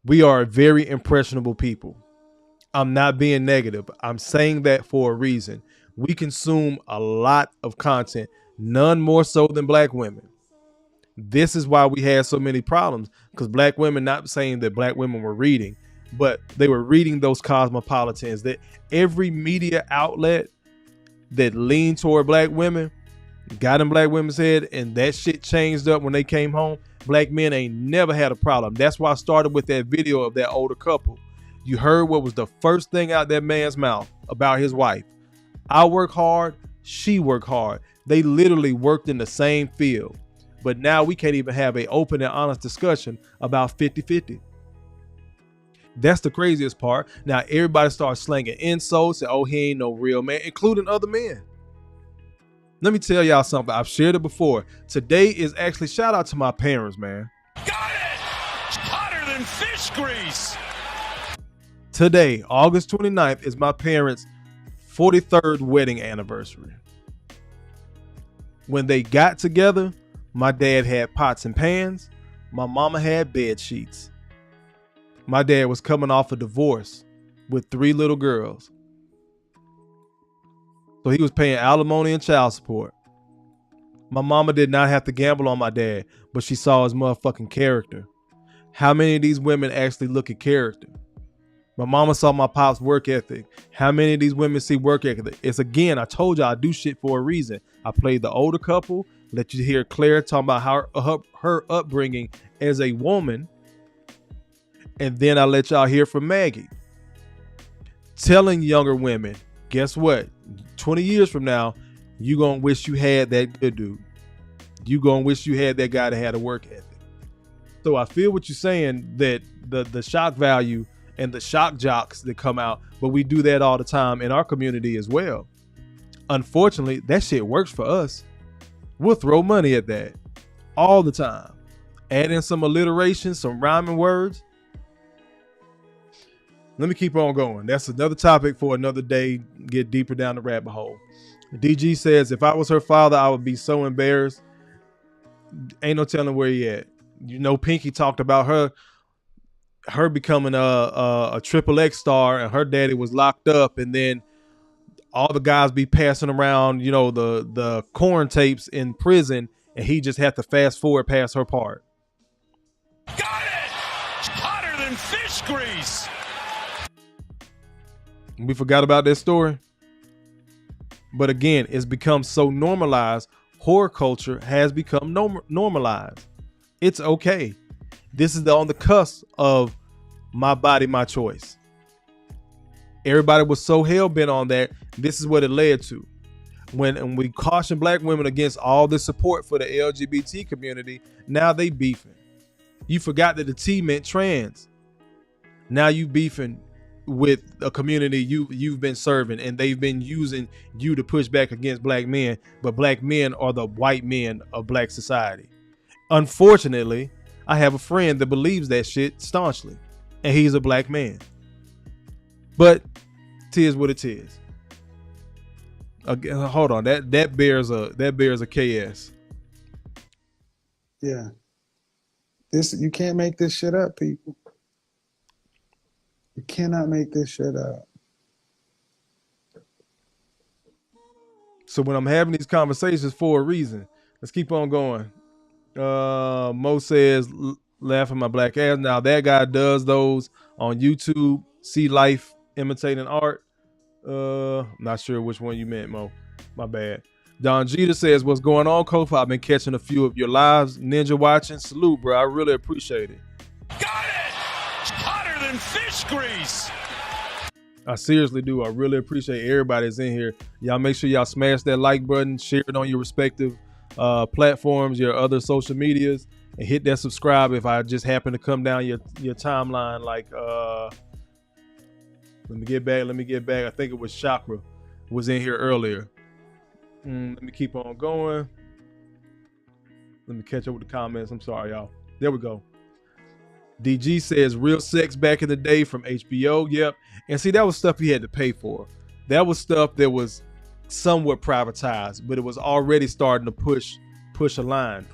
Speaker 1: We are very impressionable people. I'm not being negative. I'm saying that for a reason. We consume a lot of content, none more so than black women. This is why we had so many problems, because black women, not saying that black women were reading, but they were reading those cosmopolitans, that every media outlet that leaned toward black women got in black women's head, and that shit changed up when they came home. Black men ain't never had a problem. That's why I started with that video of that older couple. You heard what was the first thing out that man's mouth about his wife. I work hard, she work hard. They literally worked in the same field. But now we can't even have an open and honest discussion about 50-50. That's the craziest part. Now everybody starts slanging insults and, oh, he ain't no real man, including other men. Let me tell y'all something. I've shared it before. Today is actually, shout out to my parents, man.
Speaker 3: Got it! Hotter than fish grease.
Speaker 1: Today, August 29th, is my parents' 43rd wedding anniversary. When they got together, my dad had pots and pans. My mama had bed sheets. My dad was coming off a divorce with 3 little girls. So he was paying alimony and child support. My mama did not have to gamble on my dad, but she saw his motherfucking character. How many of these women actually look at character? My mama saw my pop's work ethic. How many of these women see work ethic? It's again, I told you I do shit for a reason. I played the older couple, let you hear Claire talking about her upbringing as a woman. And then I let y'all hear from Maggie. Telling younger women, guess what? 20 years from now, you gonna wish you had that good dude. You gonna wish you had that guy that had a work ethic. So I feel what you're saying, that the shock value and the shock jocks that come out, but we do that all the time in our community as well. Unfortunately, that shit works for us. We'll throw money at that all the time. Add in some alliteration, some rhyming words. Let me keep on going. That's another topic for another day. Get deeper down the rabbit hole. DG says, if I was her father, I would be so embarrassed. Ain't no telling where he at. You know, Pinky talked about her becoming a triple X star, and her daddy was locked up, and then all the guys be passing around, you know, the corn tapes in prison, and he just had to fast forward past her part.
Speaker 3: Got it! Hotter than fish grease!
Speaker 1: We forgot about that story. But again, it's become so normalized. Horror culture has become normalized. It's okay. This is on the cusp of my body, my choice. Everybody was so hell-bent on that. This is what it led to. When we caution black women against all the support for the LGBT community, now they beefing. You forgot that the T meant trans. Now you beefing with a community you've been serving, and they've been using you to push back against black men, but black men are the white men of black society. Unfortunately, I have a friend that believes that shit staunchly, and he's a black man. But tis what it is. Hold on, that bears a KS.
Speaker 11: Yeah. You can't make this shit up, people. You cannot make this shit up.
Speaker 1: So when I'm having these conversations for a reason, let's keep on going. Mo says, laughing my black ass. Now that guy does those on YouTube. See life imitating art. Not sure which one you meant, Mo. My bad. Don Jeter says, what's going on, Kofa? I've been catching a few of your lives. Ninja watching. Salute, bro. I really appreciate it.
Speaker 3: Got it! Hotter than fish grease!
Speaker 1: I seriously do. I really appreciate everybody that's in here. Y'all make sure y'all smash that like button, share it on your respective platforms, your other social medias, and hit that subscribe if I just happen to come down your timeline. Like, let me get back. I think it was Chakra was in here earlier. Let me keep on going. Let me catch up with the comments. I'm sorry, y'all. There we go. DG says real sex back in the day from HBO. Yep. And see, that was stuff he had to pay for. That was stuff that was somewhat privatized, but it was already starting to push a line.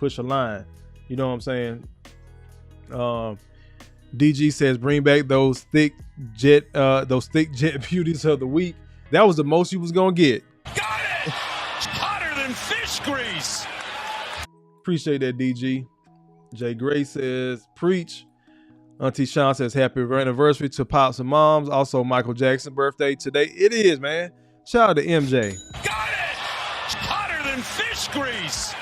Speaker 1: You know what I'm saying? DG says bring back those thick jet beauties of the week. That was the most you was gonna get.
Speaker 3: Got it! Hotter than fish grease!
Speaker 1: Appreciate that, DG. Jay Gray says preach. Auntie Sean says happy anniversary to pops and moms. Also Michael Jackson birthday today. It is, man. Shout out to MJ.
Speaker 3: Got it! Hotter than fish grease!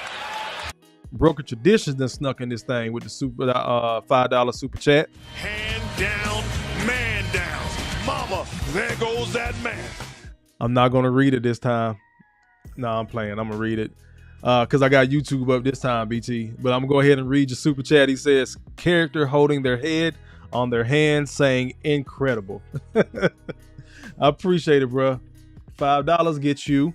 Speaker 1: Broken Traditions done snuck in this thing with the $5 super chat.
Speaker 3: Hand down, man down. Mama, there goes that man.
Speaker 1: I'm not gonna read it this time. No, I'm playing. I'm gonna read it. Because I got YouTube up this time, BT. But I'm going to go ahead and read your super chat. He says, character holding their head on their hand saying incredible. I appreciate it, bro. $5 gets you.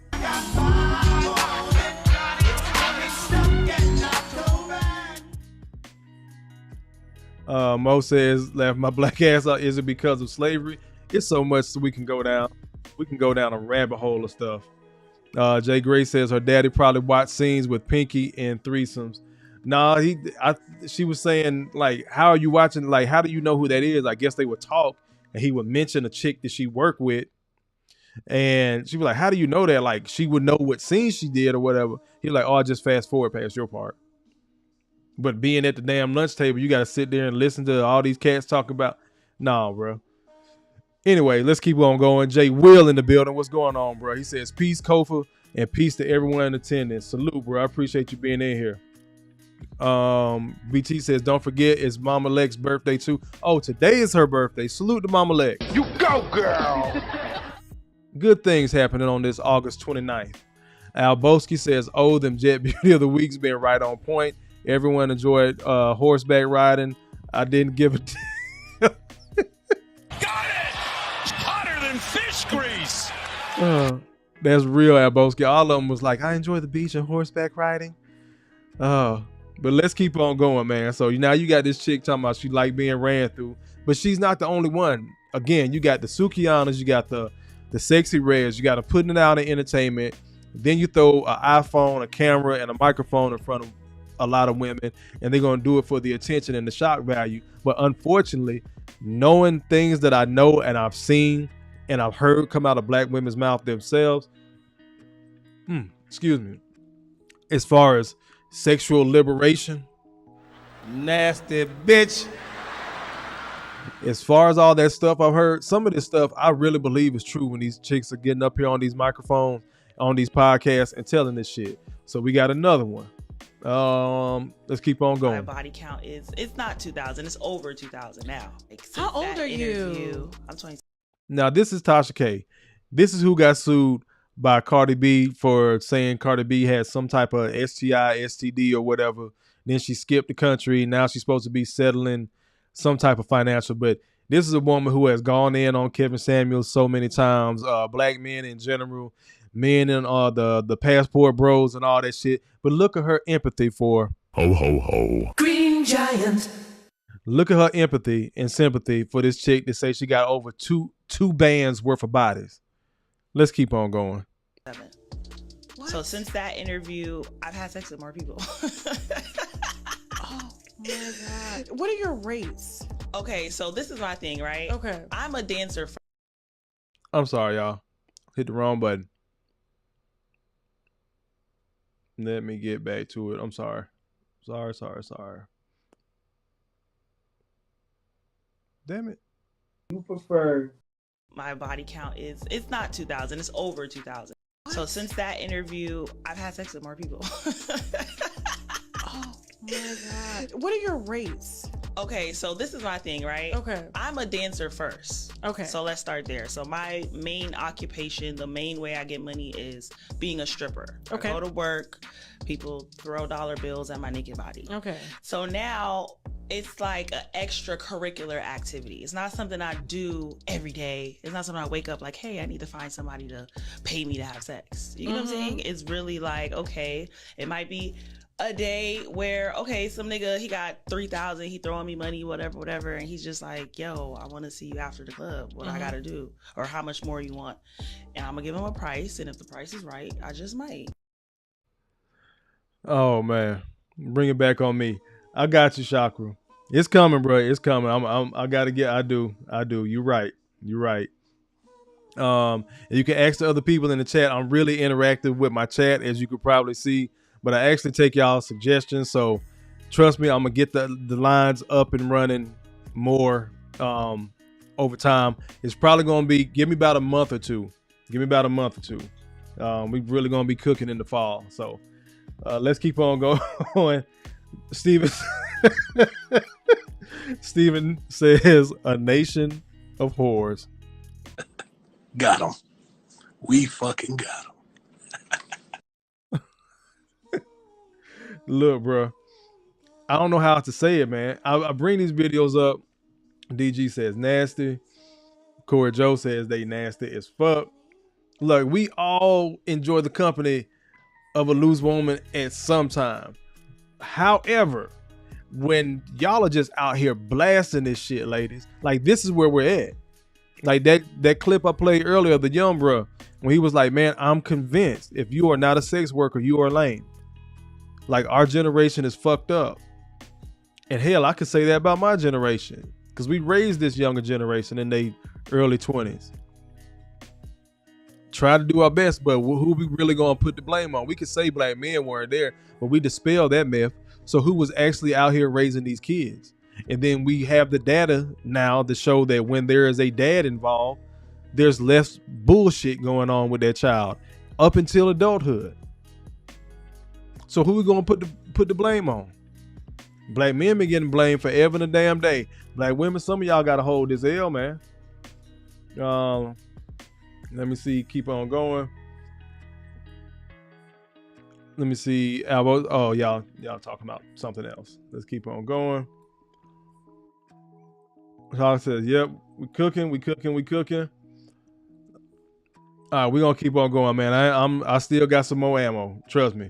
Speaker 1: Mo says, laugh my black ass out. Is it because of slavery? It's so much so we can go down. We can go down a rabbit hole of stuff. Jay Gray says her daddy probably watched scenes with Pinky and threesomes. Nah, she was saying, like, how are you watching? Like, how do you know who that is? I guess they would talk and he would mention a chick that she worked with. And she was like, how do you know that? Like, she would know what scene she did or whatever. He was like, oh, I just fast forward past your part. But being at the damn lunch table, you got to sit there and listen to all these cats talk about. Nah, bro. Anyway, let's keep on going. Jay Will in the building. What's going on, bro? He says, peace, Kofa, and peace to everyone in attendance. Salute, bro. I appreciate you being in here. BT says, don't forget, it's Mama Leg's birthday too. Oh, today is her birthday. Salute to Mama Leg.
Speaker 3: You go, girl.
Speaker 1: Good things happening on this August 29th. Al Boski says, oh, them Jet Beauty of the Week's been right on point. Everyone enjoyed horseback riding. I didn't give a
Speaker 3: Got it! It's hotter than fish grease.
Speaker 1: That's real, Al Boski. All of them was like, I enjoy the beach and horseback riding. But let's keep on going, man. So now you got this chick talking about she like being ran through, but she's not the only one. Again, you got the Sukianas, you got the sexy reds, you got them putting it out in entertainment. Then you throw an iPhone, a camera, and a microphone in front of a lot of women, and they're going to do it for the attention and the shock value. But unfortunately, knowing things that I know and I've seen and I've heard come out of black women's mouth themselves, excuse me, as far as sexual liberation,
Speaker 21: nasty bitch.
Speaker 1: As far as all that stuff I've heard, some of this stuff I really believe is true when these chicks are getting up here on these microphones, on these podcasts and telling this shit. So we got another one. Let's keep on going.
Speaker 22: My body count it's not 2,000, it's over 2,000 now. Like,
Speaker 23: how old are you?
Speaker 22: I'm 20.
Speaker 1: Now this is Tasha K. This is who got sued by Cardi B for saying Cardi B had some type of STI, STD or whatever. Then she skipped the country. Now she's supposed to be settling some type of financial. But this is a woman who has gone in on Kevin Samuels so many times. Black men in general, men and the passport bros and all that shit. But look at her empathy for
Speaker 3: ho ho ho.
Speaker 23: Green Giant.
Speaker 1: Look at her empathy and sympathy for this chick that say she got over two bands worth of bodies. Let's keep on going.
Speaker 22: So since that interview, I've had sex with more people.
Speaker 23: Oh my God. What are your rates?
Speaker 22: Okay, so this is my thing, right?
Speaker 23: Okay.
Speaker 22: I'm a dancer.
Speaker 1: I'm sorry, y'all. Hit the wrong button. Let me get back to it. I'm sorry. Sorry. Damn it.
Speaker 18: You prefer...
Speaker 22: My body count it's not 2,000, it's over 2,000. So since that interview, I've had sex with more people.
Speaker 23: Oh my God. What are your rates?
Speaker 22: Okay, so this is my thing, right?
Speaker 23: Okay.
Speaker 22: I'm a dancer first.
Speaker 23: Okay.
Speaker 22: So let's start there. So my main occupation, the main way I get money is being a stripper.
Speaker 23: Okay.
Speaker 22: I go to work, people throw dollar bills at my naked body.
Speaker 23: Okay.
Speaker 22: So now it's like an extracurricular activity. It's not something I do every day. It's not something I wake up like, hey, I need to find somebody to pay me to have sex. You know what I'm saying? It's really like, okay, it might be a day where, okay, some nigga, he got 3,000, he throwing me money, whatever, and he's just like, yo, I want to see you after the club. What I gotta do? Or how much more you want? And I'm gonna give him a price, and if the price is right, I just might.
Speaker 1: Oh man, bring it back on me. I got you, Chakra. It's coming, bro. It's coming. I gotta get. I do. You're right. And you can ask the other people in the chat. I'm really interactive with my chat, as you could probably see. But I actually take y'all suggestions. So trust me, I'm gonna get the lines up and running more over time. It's probably gonna be give me about a month or two. We really gonna be cooking in the fall. So let's keep on going. Steven says a nation of whores.
Speaker 21: Got him. We fucking got him.
Speaker 1: Look, bro, I don't know how to say it, man. I bring these videos up. DG says nasty. Corey Joe says they nasty as fuck. Look, we all enjoy the company of a loose woman at some time. However, when y'all are just out here blasting this shit, ladies, like this is where we're at. Like that clip I played earlier of the young bro, when he was like, man, I'm convinced if you are not a sex worker, you are lame. Like our generation is fucked up. And hell, I could say that about my generation because we raised this younger generation in their early 20s. try to do our best, but who we really gonna put the blame on? We could say black men weren't there, but we dispel that myth. So who was actually out here raising these kids? And then we have the data now to show that when there is a dad involved, there's less bullshit going on with that child up until adulthood. So who we gonna put the blame on? Black men been getting blamed forever and a damn day. Black women, some of y'all gotta hold this L, man. Let me see. Keep on going. Let me see. Oh, y'all talking about something else. Let's keep on going. Talk says, "Yep, we cooking. All right, we're gonna keep on going, man. I still got some more ammo. Trust me."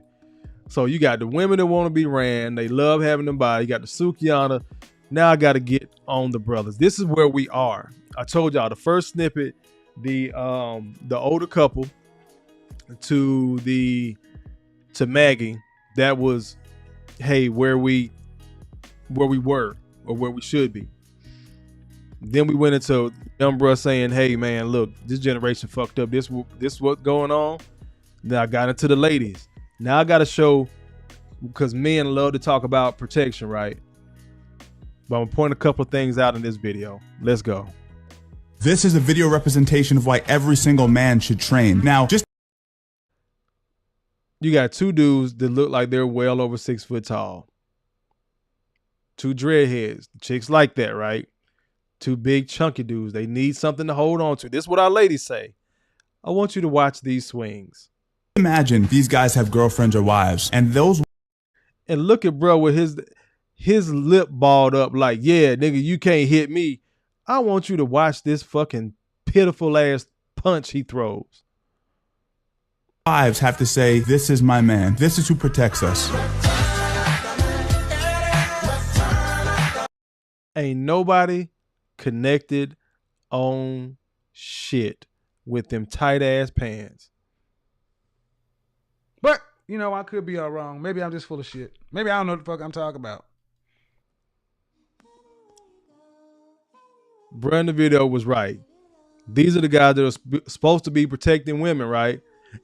Speaker 1: So you got the women that want to be ran. They love having them by. You got the Sukiana. Now I got to get on the brothers. This is where we are. I told y'all the first snippet, the older couple to Maggie, that was, hey, where we were or where we should be. Then we went into young bruh saying, hey man, look, this generation fucked up. This what's going on. Then I got into the ladies. Now I got to show, because men love to talk about protection, right? But I'm gonna point a couple of things out in this video. Let's go.
Speaker 2: This is a video representation of why every single man should train. Now,
Speaker 1: you got two dudes that look like they're well over 6 foot tall. Two dreadheads. Chicks like that, right? Two big chunky dudes. They need something to hold on to. This is what our ladies say. I want you to watch these swings.
Speaker 2: Imagine these guys have girlfriends or wives, and
Speaker 1: look at bro with his lip balled up like, yeah, nigga, you can't hit me. I want you to watch this fucking pitiful ass punch he throws.
Speaker 2: Wives have to say, this is my man. This is who protects us.
Speaker 1: Ain't nobody connected on shit with them tight ass pants.
Speaker 4: But, you know, I could be all wrong. Maybe I'm just full of shit. Maybe I don't know what the fuck I'm talking about.
Speaker 1: Bruh in the video was right. These are the guys that are supposed to be protecting women, right?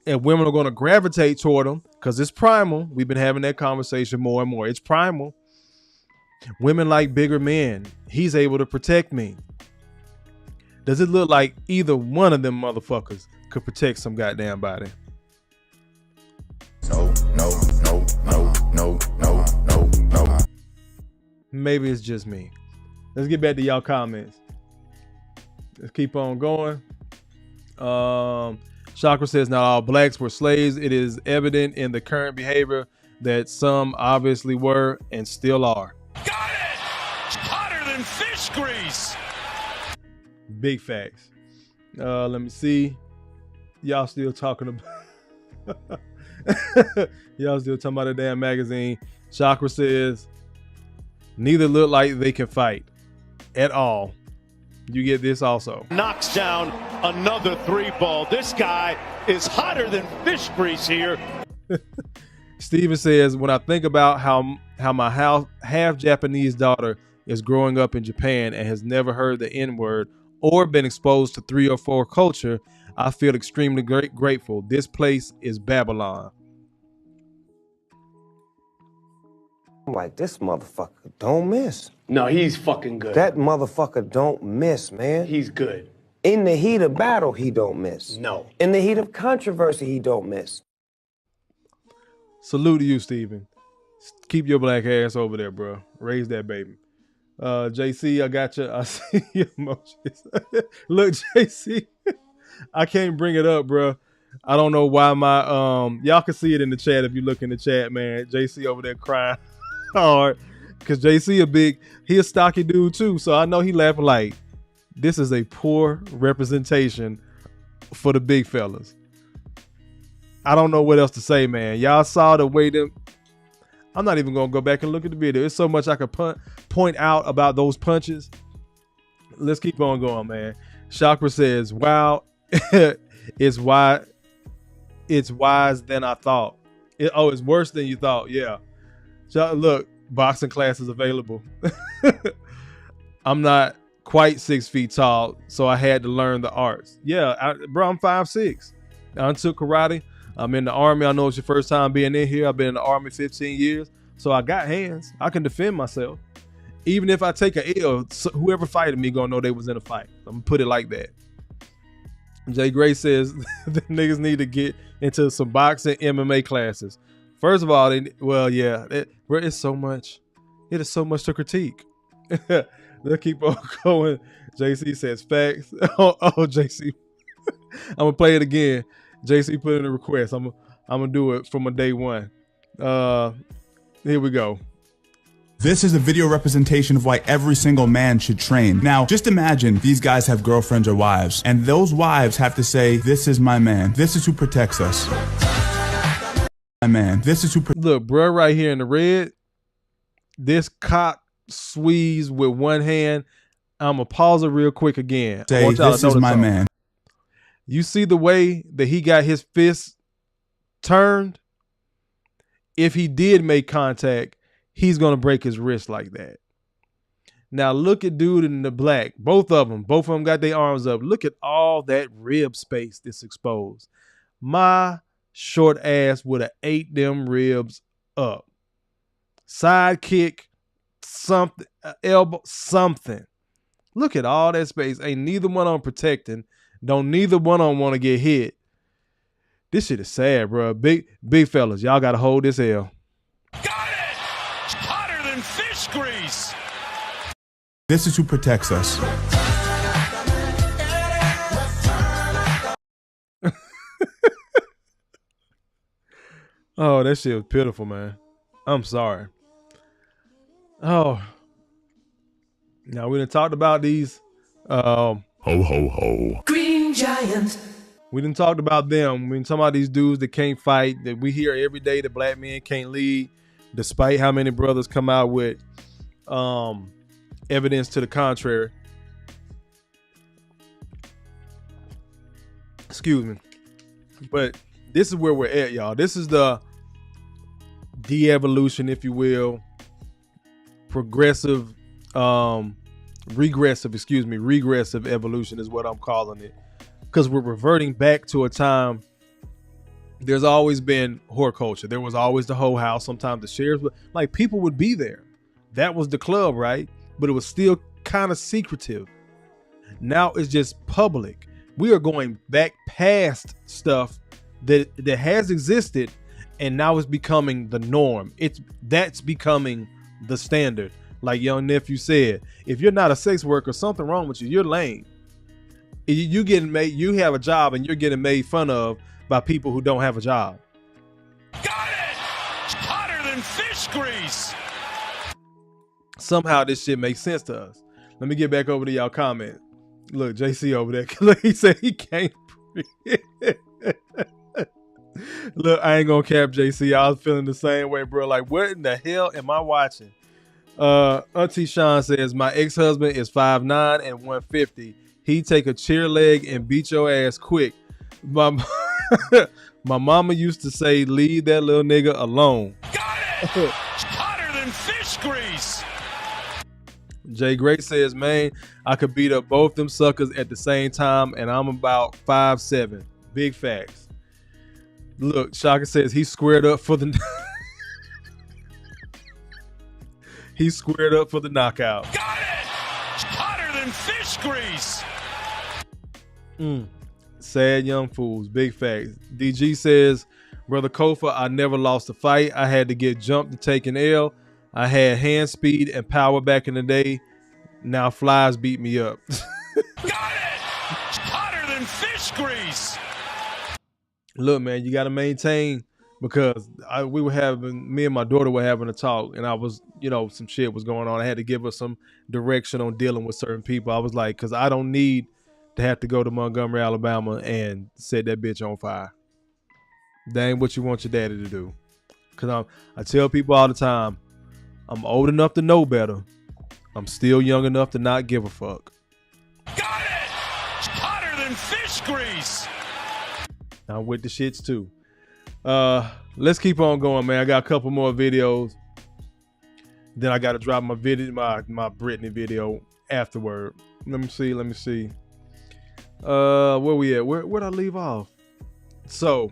Speaker 1: And women are going to gravitate toward them because it's primal. We've been having that conversation more and more. It's primal. Women like bigger men. He's able to protect me. Does it look like either one of them motherfuckers could protect some goddamn body? No. Maybe it's just me. Let's get back to y'all comments. Let's keep on going. Chakra says, not all blacks were slaves. It is evident in the current behavior that some obviously were and still are.
Speaker 3: Got it! Hotter than fish grease!
Speaker 1: Big facts. Let me see. Y'all still talking about y'all still talking about a damn magazine. Chakra says, neither look like they can fight at all. You get this also.
Speaker 10: Knocks down another 3-ball. This guy is hotter than fish grease here.
Speaker 1: Steven says, when I think about how my half Japanese daughter is growing up in Japan and has never heard the N-word or been exposed to 3 or 4 culture, I feel extremely grateful. This place is Babylon.
Speaker 6: I'm like, this motherfucker don't miss.
Speaker 21: No, he's fucking good.
Speaker 6: That motherfucker don't miss, man.
Speaker 21: He's good.
Speaker 6: In the heat of battle, he don't miss.
Speaker 21: No.
Speaker 6: In the heat of controversy, he don't miss.
Speaker 1: Salute to you, Steven. Keep your black ass over there, bro. Raise that baby. JC, I got you. I see your emotions. Look, JC, I can't bring it up, bro. I don't know why my y'all can see it in the chat if you look in the chat, man. JC over there crying hard because JC he a stocky dude too, so I know he laughing like this is a poor representation for the big fellas. I don't know what else to say, man. Y'all saw the way them. I'm not even gonna go back and look at the video. There's so much I could point out about those punches. Let's keep on going, man. Chakra says, wow, it's wise than I thought. It's worse than you thought. Yeah. Look, boxing classes available. I'm not quite 6 feet tall, so I had to learn the arts. Yeah, bro, I'm 5'6". I took karate. I'm in the Army. I know it's your first time being in here. I've been in the Army 15 years. So I got hands. I can defend myself. Even if I take a L, whoever fighting me gonna know they was in a fight. I'm gonna put it like that. Jay Gray says the niggas need to get into some boxing MMA classes. First of all, it's so much. It is so much to critique. Let's keep on going. JC says facts. Oh, JC. I'm gonna play it again. JC put in a request. I'm gonna do it from a day one. Here we go.
Speaker 2: This is a video representation of why every single man should train. Now, just imagine these guys have girlfriends or wives, and those wives have to say, this is my man. This is who protects us. My man. This is who...
Speaker 1: Look, bro, right here in the red, this cock squeeze with one hand. I'm going to pause it real quick again.
Speaker 2: Say, this is my man.
Speaker 1: You see the way that he got his fist turned? If he did make contact, he's going to break his wrist like that. Now look at dude in the black. Both of them got their arms up. Look at all that rib space that's exposed. My short ass would have ate them ribs up. Side kick, something, elbow, something. Look at all that space. Ain't neither one on protecting. Don't neither one on want to get hit. This shit is sad, bro. Big fellas, y'all got to hold this L.
Speaker 3: Fish grease.
Speaker 2: This is who protects us.
Speaker 1: Oh, that shit was pitiful, man. I'm sorry. Oh. Now we done talked about these ho ho ho. Green Giant. We done talked about them. We done talked about these dudes that can't fight, that we hear every day that black men can't lead. Despite how many brothers come out with evidence to the contrary. Excuse me. But this is where we're at, y'all. This is the de-evolution, if you will. Regressive evolution is what I'm calling it. Because we're reverting back to a time. There's always been whore culture. There was always the hoe house. Sometimes the sheriffs, like people would be there. That was the club, right? But it was still kind of secretive. Now it's just public. We are going back past stuff that has existed, and now it's becoming the norm. That's becoming the standard. Like young nephew said, if you're not a sex worker, something wrong with you. You're lame. You getting made. You have a job, and you're getting made fun of by people who don't have a job.
Speaker 3: Got it! Hotter than fish grease.
Speaker 1: Somehow this shit makes sense to us. Let me get back over to y'all comment. Look, JC over there. Look, he said he can't breathe. Look, I ain't gonna cap JC. I was feeling the same way, bro. Like, what in the hell am I watching? Auntie Sean says, my ex-husband is 5'9" and 150. He take a chair leg and beat your ass quick. My mama used to say, leave that little nigga alone.
Speaker 3: Got it! Hotter than fish grease.
Speaker 1: Jay Gray says, man, I could beat up both them suckers at the same time, and I'm about 5'7". Big facts. Look, Shaka says he squared up for the he squared up for the knockout.
Speaker 3: Got it! Hotter than fish grease.
Speaker 1: Sad young fools. Big facts. DG says, brother Kofa, I never lost a fight. I had to get jumped to take an L. I had hand speed and power back in the day. Now flies beat me up.
Speaker 3: Got it! Hotter than fish grease.
Speaker 1: Look, man, you got to maintain, because me and my daughter were having a talk, and I was, some shit was going on. I had to give her some direction on dealing with certain people. I was like, because I don't need to have to go to Montgomery, Alabama and set that bitch on fire. That ain't what you want your daddy to do. Because I tell people all the time, I'm old enough to know better. I'm still young enough to not give a fuck.
Speaker 3: Got it! Hotter than fish grease.
Speaker 1: I'm with the shits too. Let's keep on going, man. I got a couple more videos. Then I got to drop my Britney video afterward. Let me see. Where we at? Where'd I leave off? So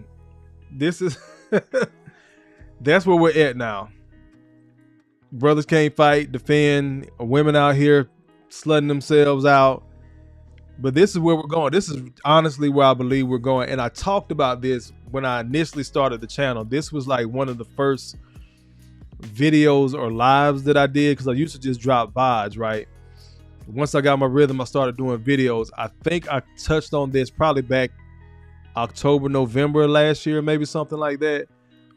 Speaker 1: this is that's where we're at now. Brothers can't fight, defend. Women out here slutting themselves out. But this is where we're going. This is honestly where I believe we're going. And I talked about this when I initially started the channel. This was like one of the first videos or lives that I did, because I used to just drop VODs, right? Once I got my rhythm, I started doing videos. I think I touched on this probably back October, November last year, maybe something like that.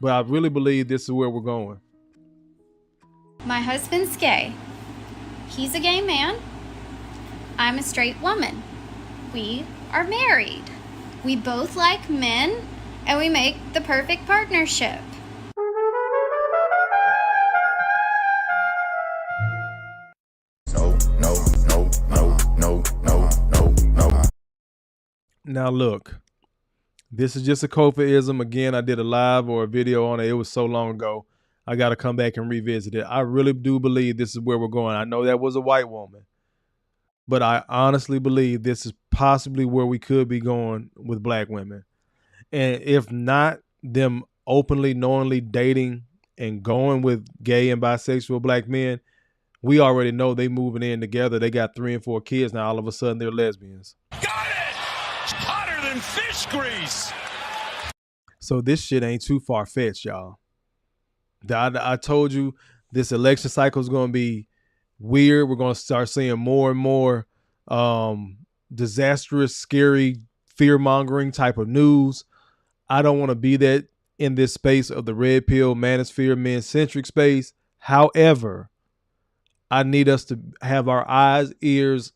Speaker 1: But I really believe this is where we're going.
Speaker 15: My husband's gay. He's a gay man. I'm a straight woman. We are married. We both like men, and we make the perfect partnership.
Speaker 1: No. Now look, this is just a Kofa-ism. Again, I did a live or a video on it. It was so long ago. I got to come back and revisit it. I really do believe this is where we're going. I know that was a white woman, but I honestly believe this is possibly where we could be going with black women. And if not them openly, knowingly dating and going with gay and bisexual black men, we already know they moving in together. They got 3 and 4 kids now. All of a sudden, they're lesbians.
Speaker 3: Got it! Hotter than fish grease!
Speaker 1: So this shit ain't too far-fetched, y'all. I told you this election cycle is going to be weird. We're going to start seeing more and more disastrous, scary, fear-mongering type of news. I don't want to be that in this space of the red pill, manosphere, men-centric space. However, I need us to have our eyes, ears,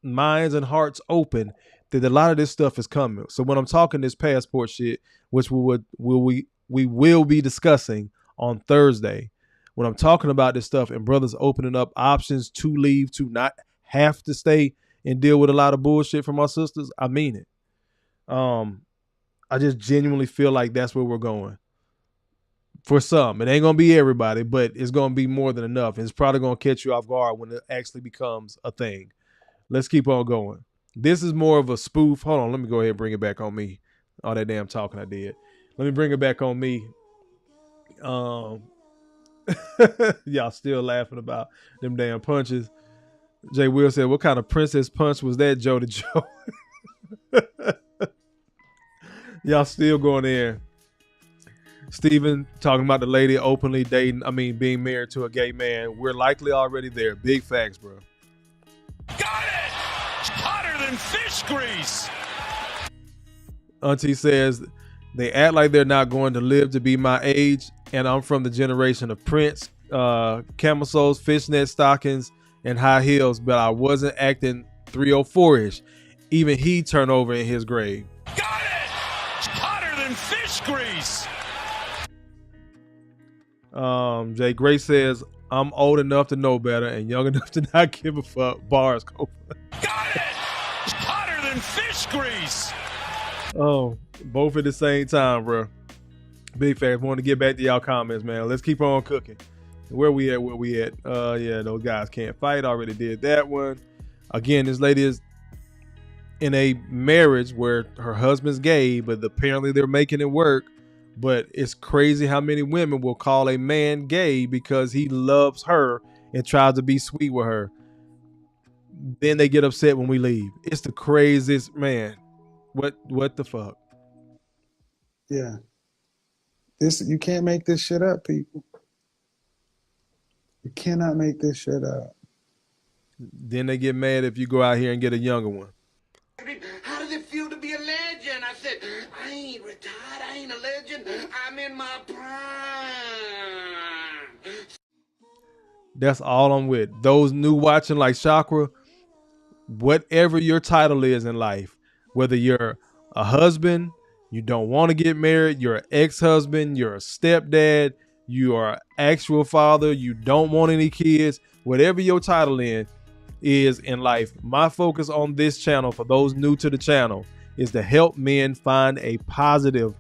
Speaker 1: minds, and hearts open that a lot of this stuff is coming. So when I'm talking this passport shit, which we will be discussing on Thursday, when I'm talking about this stuff and brothers opening up options to leave, to not have to stay and deal with a lot of bullshit from our sisters, I mean it. I just genuinely feel like that's where we're going. For some, it ain't going to be everybody, but it's going to be more than enough. And it's probably going to catch you off guard when it actually becomes a thing. Let's keep on going. This is more of a spoof. Hold on, let me go ahead and bring it back on me. All that damn talking I did. Let me bring it back on me. Y'all still laughing about them damn punches. Jay Will said, what kind of princess punch was that, Joe to Joe? Y'all still going there. Steven talking about the lady openly dating, being married to a gay man. We're likely already there. Big facts, bro.
Speaker 3: Got it! Hotter than fish grease!
Speaker 1: Auntie says, they act like they're not going to live to be my age, and I'm from the generation of Prince, camisoles, fishnet stockings, and high heels, but I wasn't acting 304-ish. Even he turned over in his grave.
Speaker 3: Got it! Hotter than fish grease!
Speaker 1: Jay Gray says, I'm old enough to know better and young enough to not give a fuck. Bars, Kofa.
Speaker 3: Got it! Hotter than fish grease!
Speaker 1: Oh, both at the same time, bro. Big fans, want to get back to y'all comments, man. Let's keep on cooking. Where we at? Yeah, those guys can't fight. Already did that one. Again, this lady is in a marriage where her husband's gay, but apparently they're making it work. But it's crazy how many women will call a man gay because he loves her and tries to be sweet with her. Then they get upset when we leave. It's the craziest, man. What the fuck?
Speaker 11: Yeah. You can't make this shit up, people. You cannot make this shit up.
Speaker 1: Then they get mad if you go out here and get a younger one.
Speaker 7: How does it feel to be a legend? I said, I ain't retired. I ain't a legend. I'm in my prime.
Speaker 1: That's all I'm with. Those new watching like Chakra, whatever your title is in life, whether you're a husband, you don't want to get married, you're an ex-husband, you're a stepdad, you are an actual father, you don't want any kids, whatever your title is in life, my focus on this channel, for those new to the channel, is to help men find a positive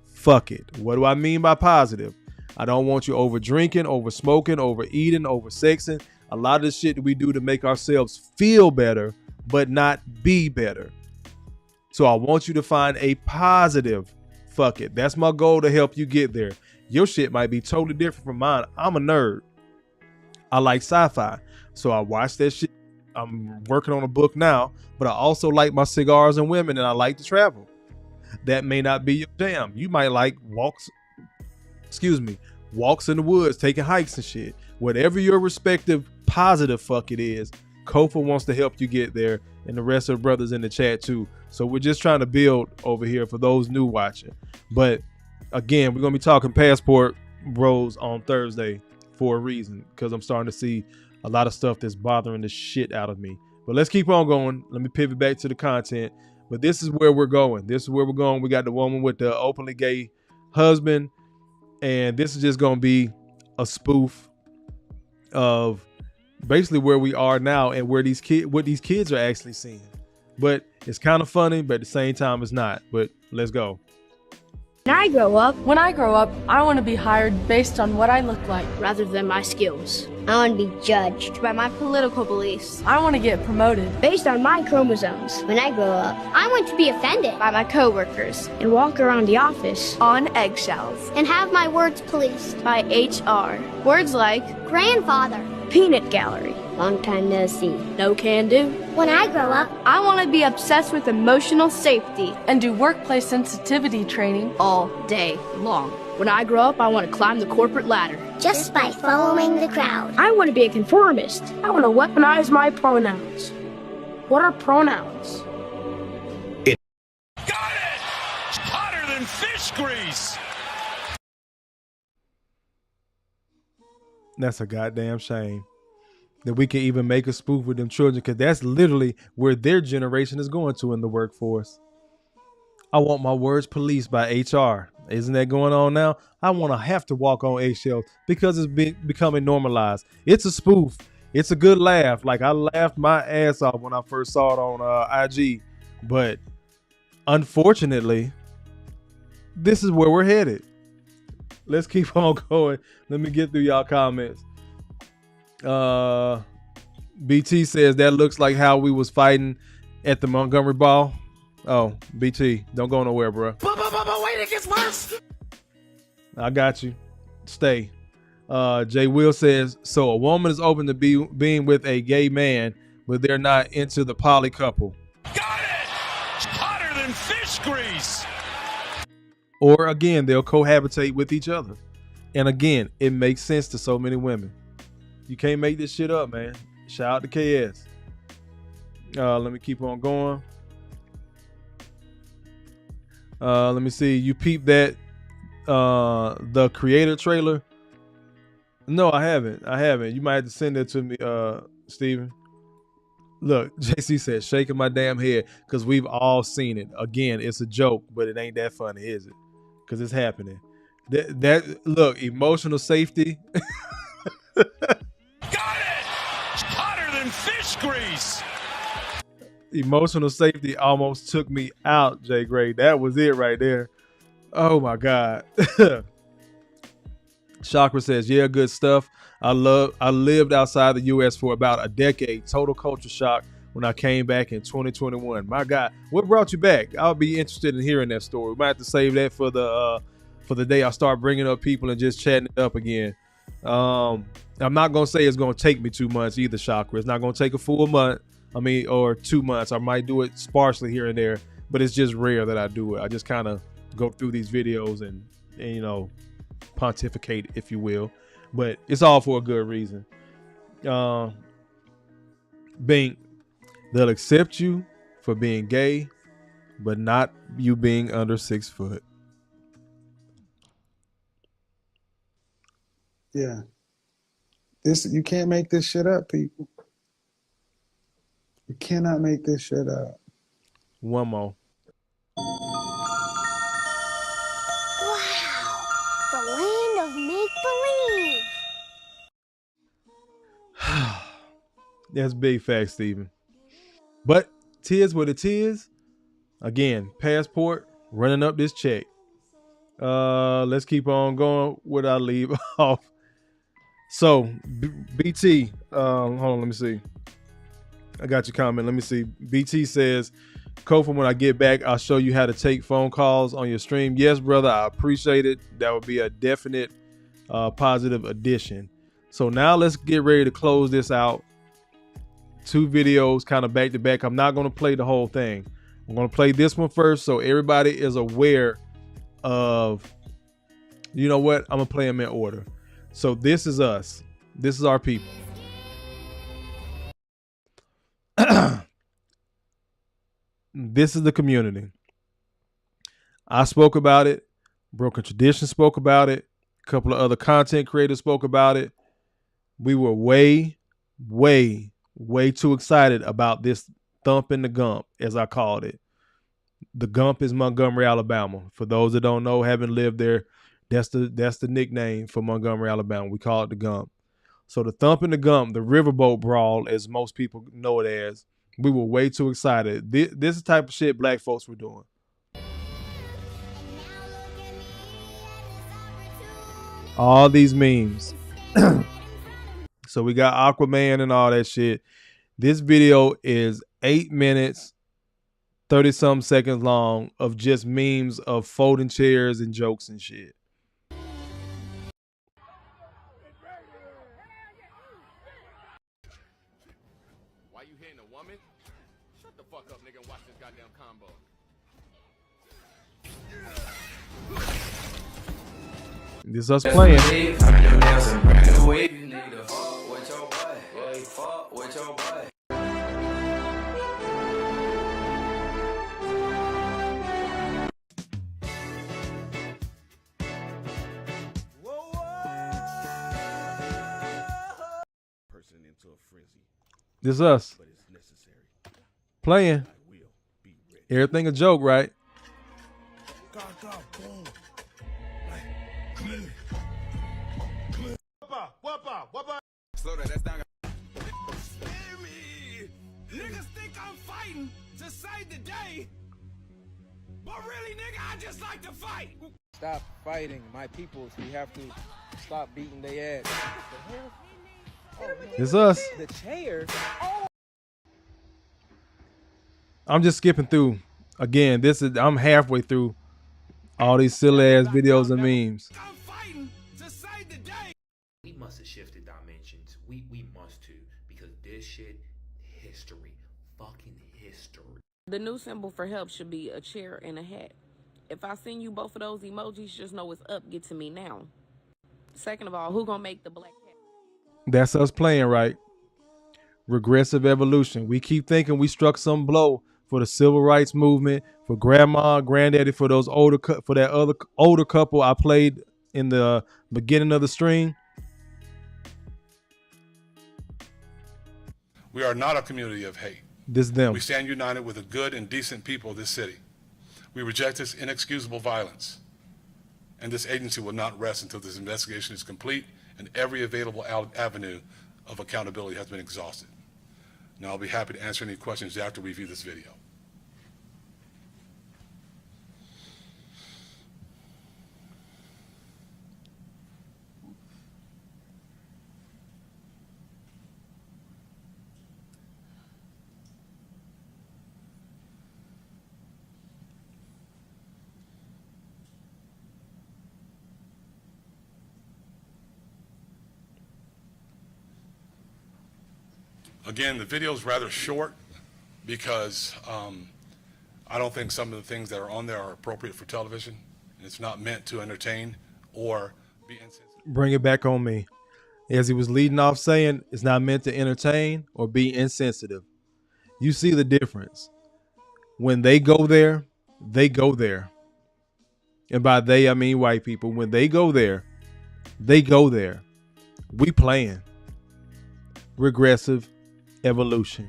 Speaker 1: fuck it. What do I mean by positive? I don't want you over drinking, over smoking, over eating, over sexing. A lot of the shit that we do to make ourselves feel better, but not be better. So I want you to find a positive Fuck it. That's my goal, to help you get there. Your shit might be totally different from mine. I'm a nerd. I like sci-fi, so I watch that shit. I'm working on a book now, but I also like my cigars and women, and I like to travel. That may not be your jam. You might like walks in the woods, taking hikes and shit. Whatever your respective positive fuck it is, Kofa wants to help you get there, and the rest of the brothers in the chat too. So we're just trying to build over here for those new watching. But again, we're gonna be talking passport bros on Thursday for a reason, because I'm starting to see a lot of stuff that's bothering the shit out of me. But let's keep on going. Let me pivot back to the content. But this is where we're going. We got the woman with the openly gay husband, and this is just gonna be a spoof of basically where we are now and what these kids are actually seeing. But it's kind of funny, but at the same time it's not. But let's go.
Speaker 8: When I grow up, I want to be hired based on what I look like rather than my skills.
Speaker 9: I want to be judged by my political beliefs.
Speaker 8: I want to get promoted
Speaker 9: based on my chromosomes. When I grow up, I want to be offended by my coworkers and walk around the office
Speaker 8: on eggshells
Speaker 9: and have my words policed
Speaker 8: by HR.
Speaker 9: Words like grandfather,
Speaker 8: peanut gallery,
Speaker 9: long time no see,
Speaker 8: no can do.
Speaker 9: When I grow up,
Speaker 8: I want to be obsessed with emotional safety and do workplace sensitivity training all day long. When I grow up, I want to climb the corporate ladder
Speaker 9: just by following the crowd.
Speaker 8: I want to be a conformist. I want to weaponize my pronouns. What are pronouns?
Speaker 3: Got it! Hotter than fish grease!
Speaker 1: That's a goddamn shame that we can even make a spoof with them children, because that's literally where their generation is going to in the workforce. I want my words policed by HR. Isn't that going on now? I want to have to walk on eggshells because it's becoming normalized. It's a spoof. It's a good laugh. Like, I laughed my ass off when I first saw it on IG. But unfortunately, this is where we're headed. Let's keep on going. Let me get through y'all comments. BT says that looks like how we was fighting at the Montgomery Ball. Oh, BT, don't go nowhere, bro.
Speaker 3: Wait, it gets worse.
Speaker 1: I got you. Stay. Jay Will says, so a woman is open to being with a gay man, but they're not into the poly couple.
Speaker 3: Got it! Hotter than fish grease.
Speaker 1: Or again, they'll cohabitate with each other. And again, it makes sense to so many women. You can't make this shit up, man. Shout out to KS. Let me keep on going. Let me see. You peeped that the creator trailer? No, I haven't. You might have to send that to me, Steven. Look, JC said, shaking my damn head because we've all seen it. Again, it's a joke, but it ain't that funny, is it? Because it's happening. That look, emotional safety.
Speaker 3: Got it! Hotter than fish grease.
Speaker 1: Emotional safety almost took me out, Jay Gray. That was it right there. Oh my God. Chakra says, yeah, good stuff. I lived outside the US for about a decade. Total culture shock when I came back in 2021. My God, what brought you back? I'll be interested in hearing that story. We might have to save that for the day I start bringing up people and just chatting it up again. I'm not going to say it's going to take me 2 months either, Chakra. It's not going to take a full month. Or 2 months. I might do it sparsely here and there, but it's just rare that I do it. I just kind of go through these videos and you know, pontificate, if you will. But it's all for a good reason. Bink, they'll accept you for being gay, but not you being under 6 foot.
Speaker 11: Yeah. You can't make this shit up, people. You cannot make this shit up.
Speaker 1: One more.
Speaker 9: Wow, the land of make-believe.
Speaker 1: That's big facts, Steven. But tis what it is. Again, passport running up this check. Let's keep on going. What I leave off. So BT, hold on, let me see. I got your comment. Let me see. BT says, Kofa, when I get back, I'll show you how to take phone calls on your stream. Yes, brother, I appreciate it. That would be a definite positive addition. So now let's get ready to close this out. 2 videos kind of back to back. I'm not going to play the whole thing. I'm going to play this one first so everybody is aware of, you know what? I'm going to play them in order. So this is us. This is our people. This is the community. I spoke about it. Broken Tradition spoke about it. A couple of other content creators spoke about it. We were way too excited about this thumping the Gump, as I called it. The Gump is Montgomery, Alabama. For those that don't know, haven't lived there, that's the nickname for Montgomery, Alabama. We call it the Gump. So the thumping the Gump, the riverboat brawl, as most people know it as, we were way too excited. This is the type of shit black folks were doing. All these memes. So we got Aquaman and all that shit. This video is 8 minutes, 30-something seconds long of just memes of folding chairs and jokes and shit.
Speaker 12: Why you hitting a woman? Shut the fuck up, nigga, and watch this goddamn combo.
Speaker 1: This is us playing.
Speaker 12: Person into a frenzy.
Speaker 1: This is us
Speaker 12: But it's necessary.
Speaker 1: playing. Everything a joke, right?
Speaker 12: Slow that, that's down.
Speaker 7: Niggas think I'm fighting to save the day, but really, nigga, I just like to fight.
Speaker 16: Stop fighting my peoples. We have to stop beating their ass.
Speaker 1: It's us.
Speaker 16: The chair.
Speaker 1: I'm just skipping through. Again, I'm halfway through all these silly ass videos and memes.
Speaker 17: We must have shifted dimensions. We must to, because this shit, history, fucking history.
Speaker 24: The new symbol for help should be a chair and a hat. If I send you both of those emojis, just know it's up. Get to me now. Second of all, who gonna make the black cat?
Speaker 1: That's us playing, right? Regressive evolution. We keep thinking we struck some blow for the civil rights movement, for grandma, granddaddy, for those for that other older couple I played in the beginning of the stream.
Speaker 25: We are not a community of hate.
Speaker 1: This is them.
Speaker 25: We stand united with the good and decent people of this city. We reject this inexcusable violence. And this agency will not rest until this investigation is complete and every available avenue of accountability has been exhausted. Now I'll be happy to answer any questions after we view this video. Again, the video is rather short because I don't think some of the things that are on there are appropriate for television. It's not meant to entertain or be insensitive.
Speaker 1: Bring it back on me. As he was leading off saying, it's not meant to entertain or be insensitive. You see the difference. When they go there, they go there. And by they, I mean white people. When they go there, they go there. We playing. Regressive evolution.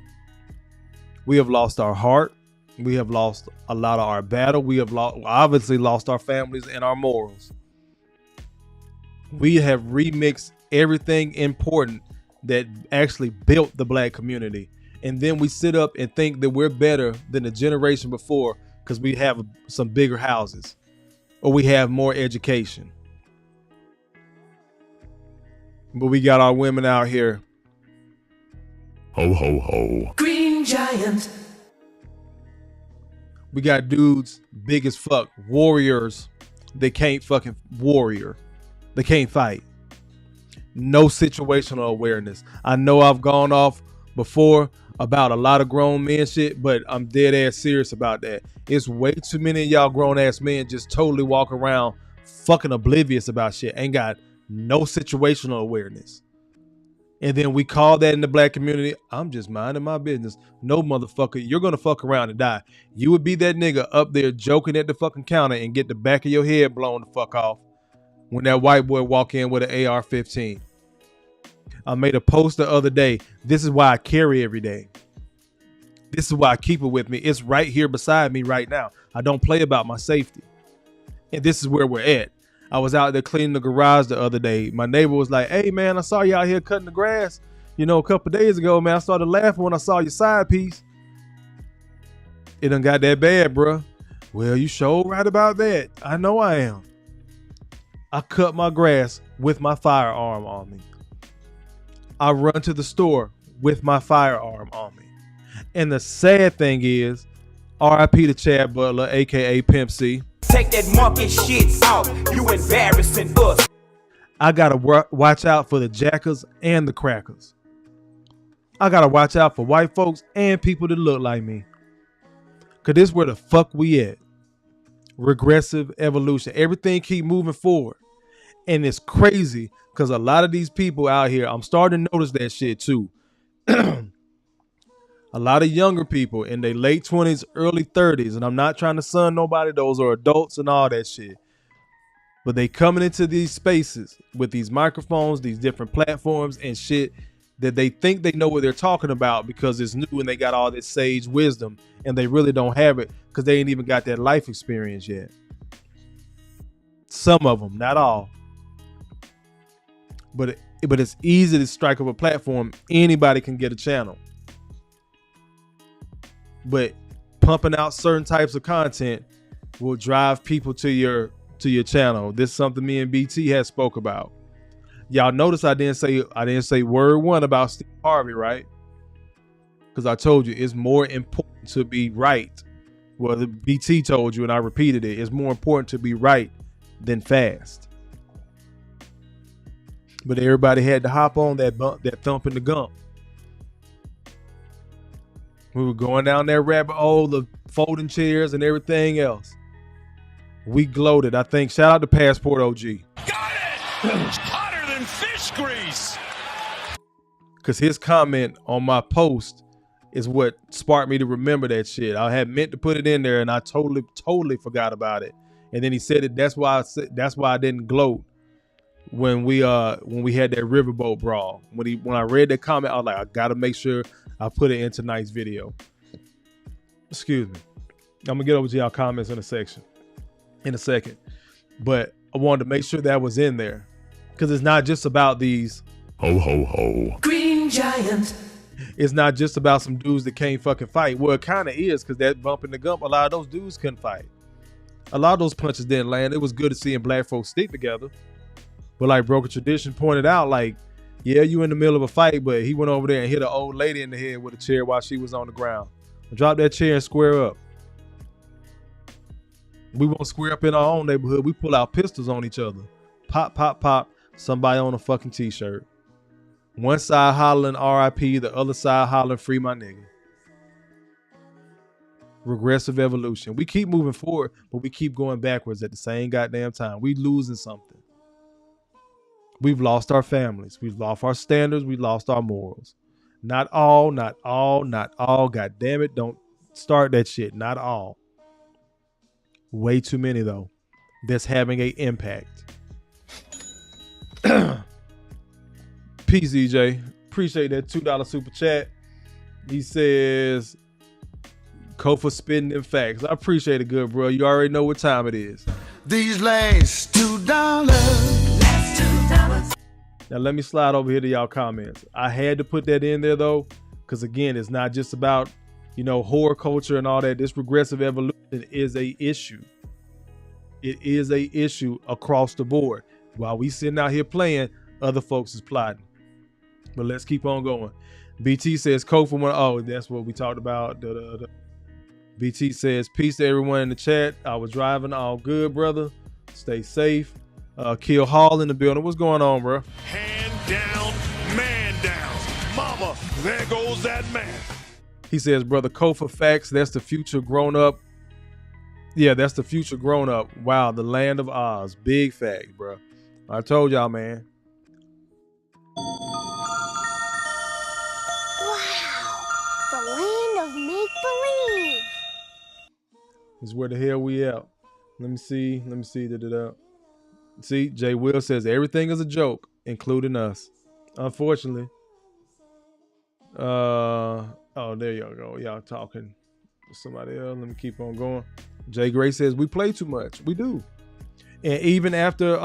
Speaker 1: We have lost our heart. We have lost a lot of our battle. We have obviously lost our families and our morals. We have remixed everything important that actually built the black community. And then we sit up and think that we're better than the generation before because we have some bigger houses or we have more education. But we got our women out here.
Speaker 26: Ho, ho, ho.
Speaker 27: Green Giant.
Speaker 1: We got dudes big as fuck, warriors. They can't fucking warrior. They can't fight. No situational awareness. I know I've gone off before about a lot of grown men shit, but I'm dead ass serious about that. It's way too many of y'all grown ass men just totally walk around fucking oblivious about shit. Ain't got no situational awareness. And then we call that in the black community, I'm just minding my business. No, motherfucker, you're gonna fuck around and die. You would be that nigga up there joking at the fucking counter and get the back of your head blown the fuck off when that white boy walk in with an AR-15. I made a post the other day. This is why I carry every day. This is why I keep it with me. It's right here beside me right now. I don't play about my safety. And this is where we're at. I was out there cleaning the garage the other day. My neighbor was like, hey, man, I saw you out here cutting the grass, a couple days ago, man. I started laughing when I saw your side piece. It done got that bad, bruh. Well, you sure right about that. I know I am. I cut my grass with my firearm on me. I run to the store with my firearm on me. And the sad thing is, RIP to Chad Butler, aka Pimp C.
Speaker 5: Take that monkey shit out. You embarrassing us.
Speaker 1: I gotta watch out for the jackers and the crackers. I gotta watch out for white folks and people that look like me. Cause this where the fuck we at. Regressive evolution. Everything keep moving forward. And it's crazy because a lot of these people out here, I'm starting to notice that shit too. A lot of younger people in their late 20s, early 30s, and I'm not trying to son nobody, those are adults and all that shit. But they coming into these spaces with these microphones, these different platforms and shit that they think they know what they're talking about because it's new and they got all this sage wisdom and they really don't have it because they ain't even got that life experience yet. Some of them, not all. But it's easy to strike up a platform. Anybody can get a channel. But pumping out certain types of content will drive people to your channel. This is something me and BT has spoke about. Y'all notice I didn't say word one about Steve Harvey, right? Because I told you it's more important to be right. Well, the BT told you and I repeated it. It's more important to be right than fast. But everybody had to hop on that thump in the gump. We were going down that rabbit hole of folding chairs and everything else. We gloated. I think shout out to Passport OG.
Speaker 3: Got it! Hotter than fish grease.
Speaker 1: Because his comment on my post is what sparked me to remember that shit. I had meant to put it in there and I totally forgot about it. And then he said it. That's why I didn't gloat when we had that riverboat brawl. When I read that comment, I was like, I gotta make sure I put it in tonight's video. Excuse me. I'm gonna get over to y'all comments in a second. But I wanted to make sure that was in there. Because it's not just about these ho ho ho green giant. It's not just about some dudes that can't fucking fight. Well, it kind of is, because that bump in the gump, a lot of those dudes couldn't fight. A lot of those punches didn't land. It was good to seeing black folks stick together. But like Broken Tradition pointed out, like, yeah, you in the middle of a fight, but he went over there and hit an old lady in the head with a chair while she was on the ground. Drop that chair and square up. We won't square up in our own neighborhood. We pull out pistols on each other. Pop, pop, pop. Somebody on a fucking t-shirt. One side hollering RIP, the other side hollering free my nigga. Regressive evolution. We keep moving forward, but we keep going backwards at the same goddamn time. We losing something. We've lost our families. We've lost our standards. We lost our morals. Not all, not all, not all. God damn it. Don't start that shit. Not all. Way too many, though. That's having an impact. PZJ. Appreciate that $2 super chat. He says, Kofa spitting them facts. I appreciate it, good bro. You already know what time it is.
Speaker 7: These last $2.
Speaker 1: Now let me slide over here to y'all comments. I had to put that in there though, because again, it's not just about, horror culture and all that. This regressive evolution is a issue. It is a issue across the board. While we sitting out here playing, other folks is plotting. But let's keep on going. BT says Kofa went, oh, that's what we talked about. BT says, peace to everyone in the chat. I was driving, all good, brother. Stay safe. Kill Hall in the building. What's going on, bro?
Speaker 3: Hand down, man down. Mama, there goes that man.
Speaker 1: He says, brother Kofa, facts. That's the future grown up. Yeah, that's the future grown up. Wow, the land of Oz. Big fact, bro. I told y'all, man.
Speaker 9: Wow, the land of make-believe.
Speaker 1: This is where the hell we at. Let me see. Da-da-da. See, Jay Will says everything is a joke, including us. Unfortunately. Oh, there y'all go. Y'all talking to somebody else. Let me keep on going. Jay Gray says we play too much. We do. And even after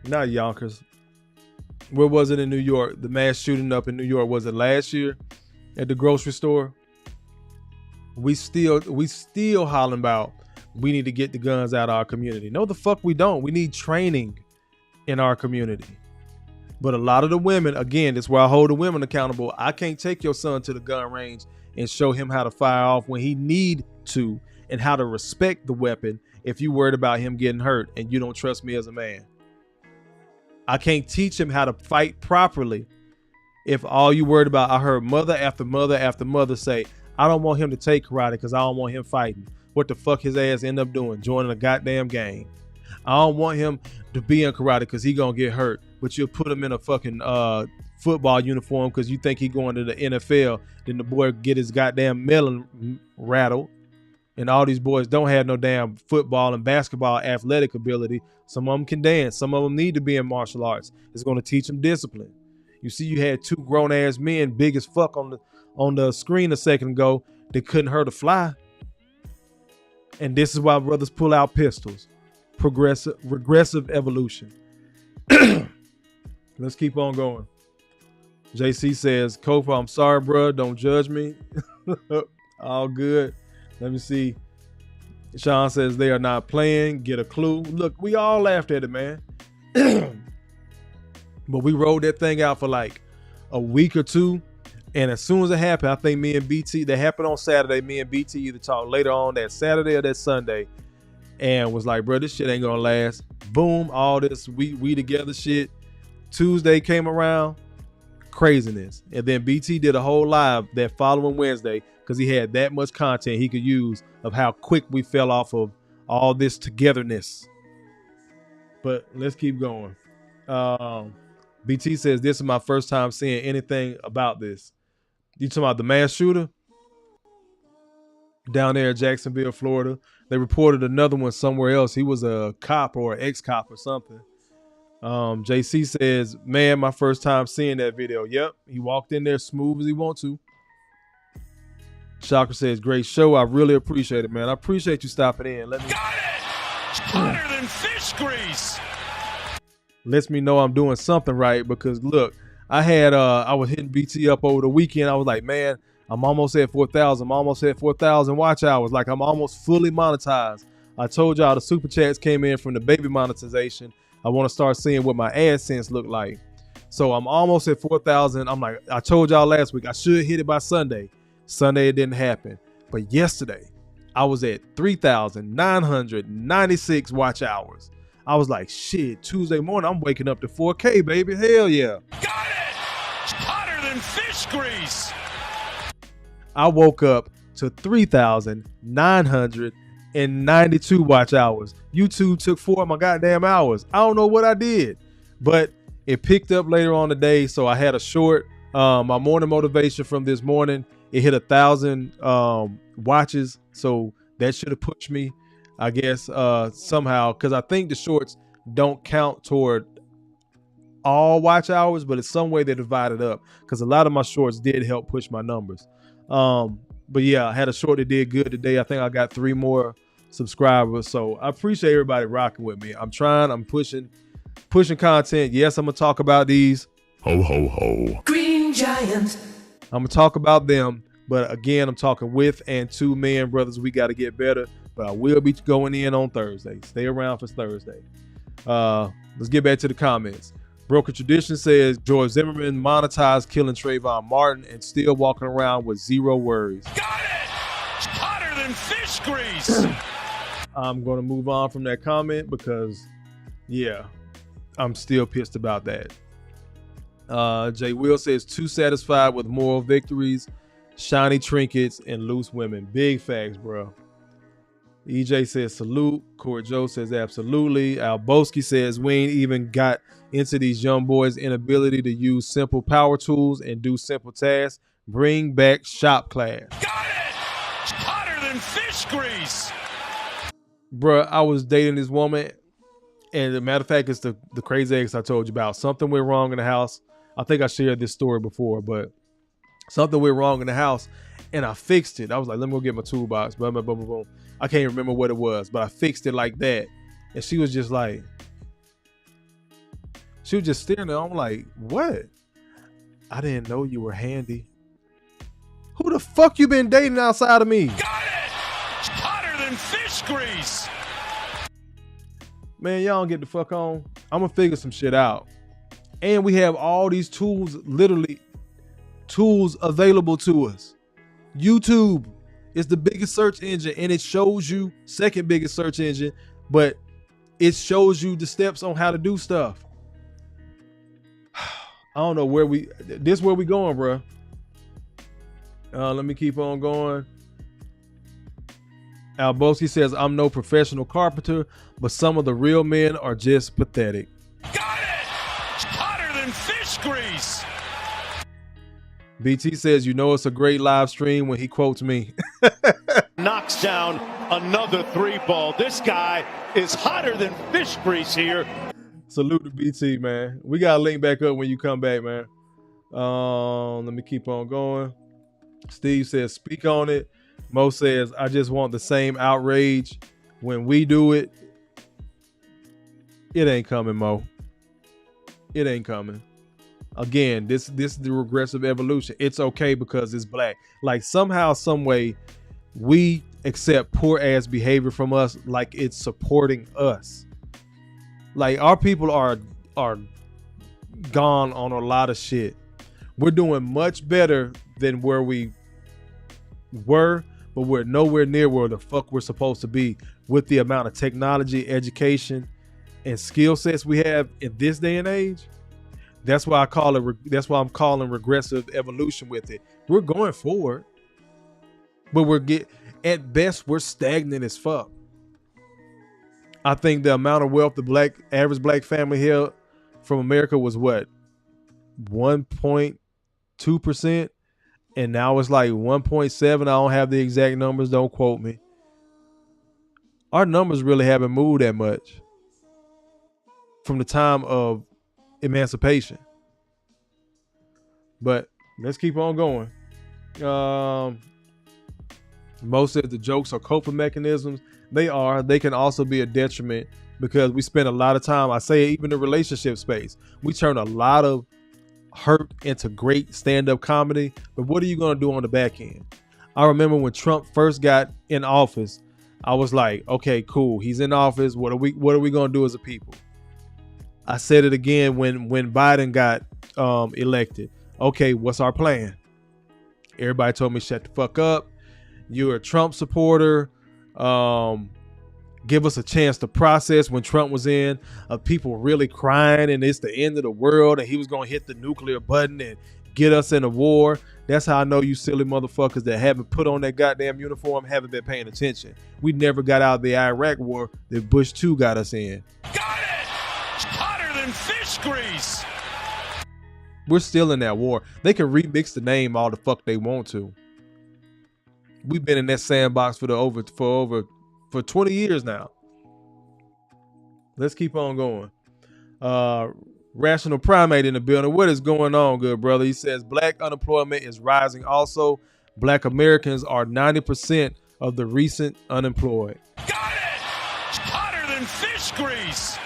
Speaker 1: not Yonkers. Where was it in New York? The mass shooting up in New York. Was it last year at the grocery store? We still hollering about we need to get the guns out of our community. No, the fuck we don't. We need training in our community. But a lot of the women, again, that's where I hold the women accountable. I can't take your son to the gun range and show him how to fire off when he need to and how to respect the weapon if you worried about him getting hurt and you don't trust me as a man. I can't teach him how to fight properly if all you worried about, I heard mother after mother after mother say, I don't want him to take karate because I don't want him fighting. What the fuck his ass end up doing? Joining a goddamn gang. I don't want him to be in karate because he gonna get hurt. But you'll put him in a fucking football uniform because you think he going to the NFL. Then the boy get his goddamn melon rattled. And all these boys don't have no damn football and basketball athletic ability. Some of them can dance. Some of them need to be in martial arts. It's going to teach them discipline. You see, you had two grown ass men, big as fuck on the screen a second ago, that couldn't hurt a fly. And this is why brothers pull out pistols. Regressive evolution. Let's keep on going. JC says, Kofa, I'm sorry, bro. Don't judge me. All good. Let me see. Sean says they are not playing. Get a clue. Look, we all laughed at it, man. But we rolled that thing out for like a week or two. And as soon as it happened, I think me and BT, that happened on Saturday, me and BT either talked later on that Saturday or that Sunday and was like, bro, this shit ain't gonna last. Boom, all this we together shit. Tuesday came around, craziness. And then BT did a whole live that following Wednesday because he had that much content he could use of how quick we fell off of all this togetherness. But let's keep going. BT says, this is my first time seeing anything about this. You talking about the mass shooter? Down there in Jacksonville, Florida. They reported another one somewhere else. He was a cop or an ex-cop or something. JC says, man, my first time seeing that video. Yep, he walked in there smooth as he want to. Shocker says, great show. I really appreciate it, man. I appreciate you stopping in.
Speaker 3: Got it! Hotter than fish grease!
Speaker 1: Lets me know I'm doing something right because look, I was hitting BT up over the weekend. I was like, man, I'm almost at 4,000. I'm almost at 4,000 watch hours. Like I'm almost fully monetized. I told y'all the super chats came in from the baby monetization. I want to start seeing what my AdSense look like. So I'm almost at 4,000. I'm like, I told y'all last week, I should hit it by Sunday. Sunday, it didn't happen. But yesterday, I was at 3,996 watch hours. I was like, shit, Tuesday morning, I'm waking up to 4K, baby. Hell yeah.
Speaker 3: Got it! Hotter than fish grease!
Speaker 1: I woke up to 3,992 watch hours. YouTube took 4 of my goddamn hours. I don't know what I did, but it picked up later on the day. So I had a short, my morning motivation from this morning, it hit 1,000 watches. So that should have pushed me, I guess, somehow, because I think the shorts don't count toward all watch hours, but it's some way they divide it up because a lot of my shorts did help push my numbers. But yeah, I had a short that did good today. I think I got 3 more subscribers. So I appreciate everybody rocking with me. I'm pushing content. Yes, I'm gonna talk about these. Ho ho ho. Green Giant. I'm gonna talk about them, but again, I'm talking with and to men, brothers. We got to get better. But I will be going in on Thursday. Stay around for Thursday. Let's get back to the comments. Broken Tradition says George Zimmerman monetized killing Trayvon Martin and still walking around with zero worries.
Speaker 3: Got it! Hotter than fish grease!
Speaker 1: I'm going to move on from that comment because, yeah, I'm still pissed about that. Jay Will says, too satisfied with moral victories, shiny trinkets, and loose women. Big facts, bro. EJ says, salute. Court Joe says, absolutely. Al Boski says, we ain't even got into these young boys' inability to use simple power tools and do simple tasks. Bring back shop class.
Speaker 3: Got it! Hotter than fish grease!
Speaker 1: Bruh, I was dating this woman, and the matter of fact, it's the crazy ex I told you about. Something went wrong in the house. I think I shared this story before, but something went wrong in the house, and I fixed it. I was like, let me go get my toolbox. Boom, boom, boom, boom. I can't remember what it was, but I fixed it like that. And she was just like, she was just staring there. I'm like, what? I didn't know you were handy. Who the fuck you been dating outside of me?
Speaker 3: Got it! Hotter than fish grease!
Speaker 1: Man, y'all don't get the fuck on. I'm gonna figure some shit out. And we have all these tools, literally tools available to us. YouTube is the biggest search engine, and it shows you, second biggest search engine, but it shows you the steps on how to do stuff. I don't know where this where we going, bro. Let me keep on going. Alboski says, I'm no professional carpenter, but some of the real men are just pathetic.
Speaker 3: Got it! Hotter than fish grease!
Speaker 1: BT says, you know it's a great live stream when he quotes me.
Speaker 10: Knocks down another 3-ball. This guy is hotter than fish grease here.
Speaker 1: Salute to BT, man. We got to link back up when you come back, man. Let me keep on going. Steve says, speak on it. Mo says, I just want the same outrage when we do it. It ain't coming, Mo. It ain't coming. Again, this is the regressive evolution. It's okay because it's black. Like somehow, some way, we accept poor ass behavior from us like it's supporting us. Like our people are gone on a lot of shit. We're doing much better than where we were, but we're nowhere near where the fuck we're supposed to be with the amount of technology, education, and skill sets we have in this day and age. That's why I call it. That's why I'm calling regressive evolution with it. We're going forward, but at best we're stagnant as fuck. I think the amount of wealth the average black family held from America was what, 1.2%, and now it's like 1.7. I don't have the exact numbers. Don't quote me. Our numbers really haven't moved that much from the time of emancipation. But let's keep on going. Most of the jokes are coping mechanisms. They are. They can also be a detriment because we spend a lot of time, I say even the relationship space, we turn a lot of hurt into great stand-up comedy. But what are you going to do on the back end? I remember when Trump first got in office, I was like, okay, cool. He's in office. What are we going to do as a people? I said it again when Biden got elected. Okay, what's our plan? Everybody told me, shut the fuck up. You're a Trump supporter. Give us a chance to process. When Trump was in, people really crying and it's the end of the world and he was going to hit the nuclear button and get us in a war. That's how I know you silly motherfuckers that haven't put on that goddamn uniform haven't been paying attention. We never got out of the Iraq war that Bush 2 got us in.
Speaker 3: Got it! Hotter than fish grease!
Speaker 1: We're still in that war. They can remix the name all the fuck they want to. We've been in that sandbox for 20 years now. Let's keep on going. Rational Primate in the building. What is going on, good brother? He says black unemployment is rising. Also, black Americans are 90% of the recent unemployed.
Speaker 3: Got it! Hotter than fish grease!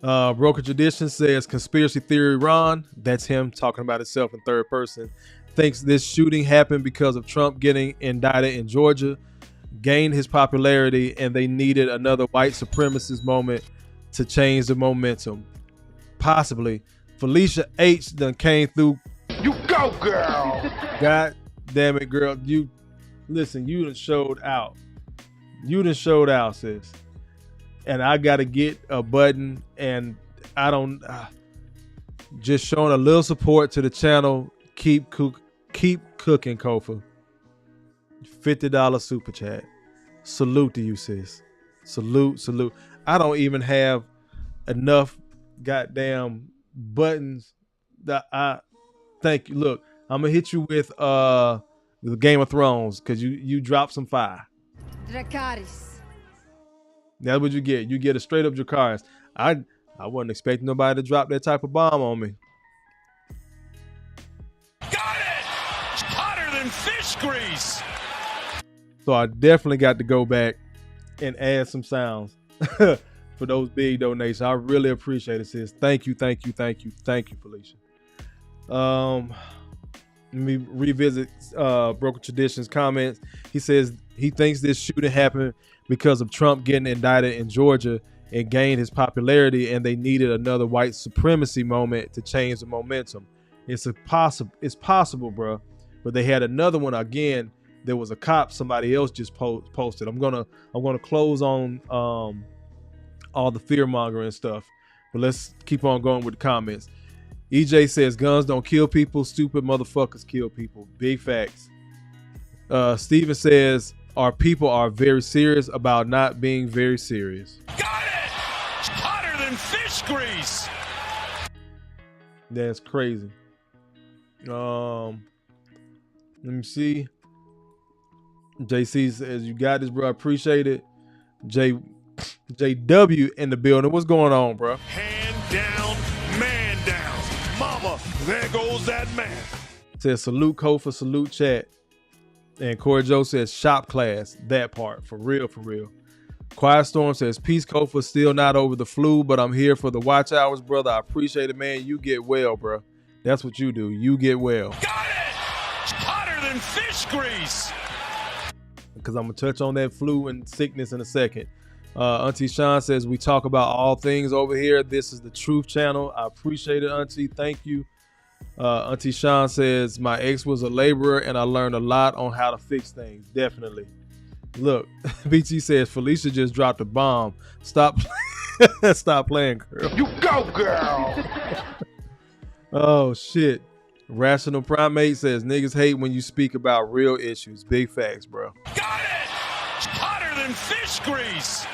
Speaker 1: Broken Tradition says conspiracy theory Ron, that's him talking about himself in third person, thinks this shooting happened because of Trump getting indicted in Georgia, gained his popularity, and they needed another white supremacist moment to change the momentum. Possibly. Felicia H done came through.
Speaker 3: You go, girl.
Speaker 1: God damn it, girl. You done showed out. You done showed out, sis. And I got to get a button, and I don't just showing a little support to the channel. Keep cooking, Kofa. $50 super chat. Salute to you, sis. Salute. I don't even have enough goddamn buttons that I thank you. Look, I'm gonna hit you with the Game of Thrones because you dropped some fire.
Speaker 13: Dracarys.
Speaker 1: That's what you get. You get a straight up Dracarys. I wasn't expecting nobody to drop that type of bomb on me.
Speaker 3: Got it! Hotter than fish grease.
Speaker 1: So I definitely got to go back and add some sounds for those big donations. I really appreciate it, sis. Thank you, Felicia. Let me revisit Broken Traditions comments. He says he thinks this shooting happened because of Trump getting indicted in Georgia and gained his popularity, and they needed another white supremacy moment to change the momentum. It's possible, bro. But they had another one again. There was a cop somebody else just posted. I'm gonna close on all the fear mongering stuff, but let's keep on going with the comments. EJ says guns don't kill people, stupid motherfuckers kill people. Big facts. Steven says our people are very serious about not being very serious.
Speaker 3: Got it! Hotter than fish grease.
Speaker 1: That's crazy. Let me see. JC says you got this, bro. I appreciate it. JW in the building. What's going on, bro?
Speaker 3: Hand down, man down. Mama, there goes that man.
Speaker 1: Says salute Kofa, salute chat. And Corey Joe says shop class. That part. For real. Quiet Storm says peace, Kofa. Still not over the flu, but I'm here for the watch hours, brother. I appreciate it, man. You get well, bro. That's what you do. You get well.
Speaker 3: Got it! Hotter than fish grease.
Speaker 1: Because I'm going to touch on that flu and sickness in a second. Auntie Sean says, we talk about all things over here. This is the Truth Channel. I appreciate it, Auntie. Thank you. Auntie Sean says, my ex was a laborer and I learned a lot on how to fix things. Definitely. Look, BT says, Felicia just dropped a bomb. Stop playing, girl.
Speaker 3: You go, girl.
Speaker 1: Oh, shit. Rational Primate says, niggas hate when you speak about real issues. Big facts, bro.
Speaker 3: Got it! Hotter than fish grease.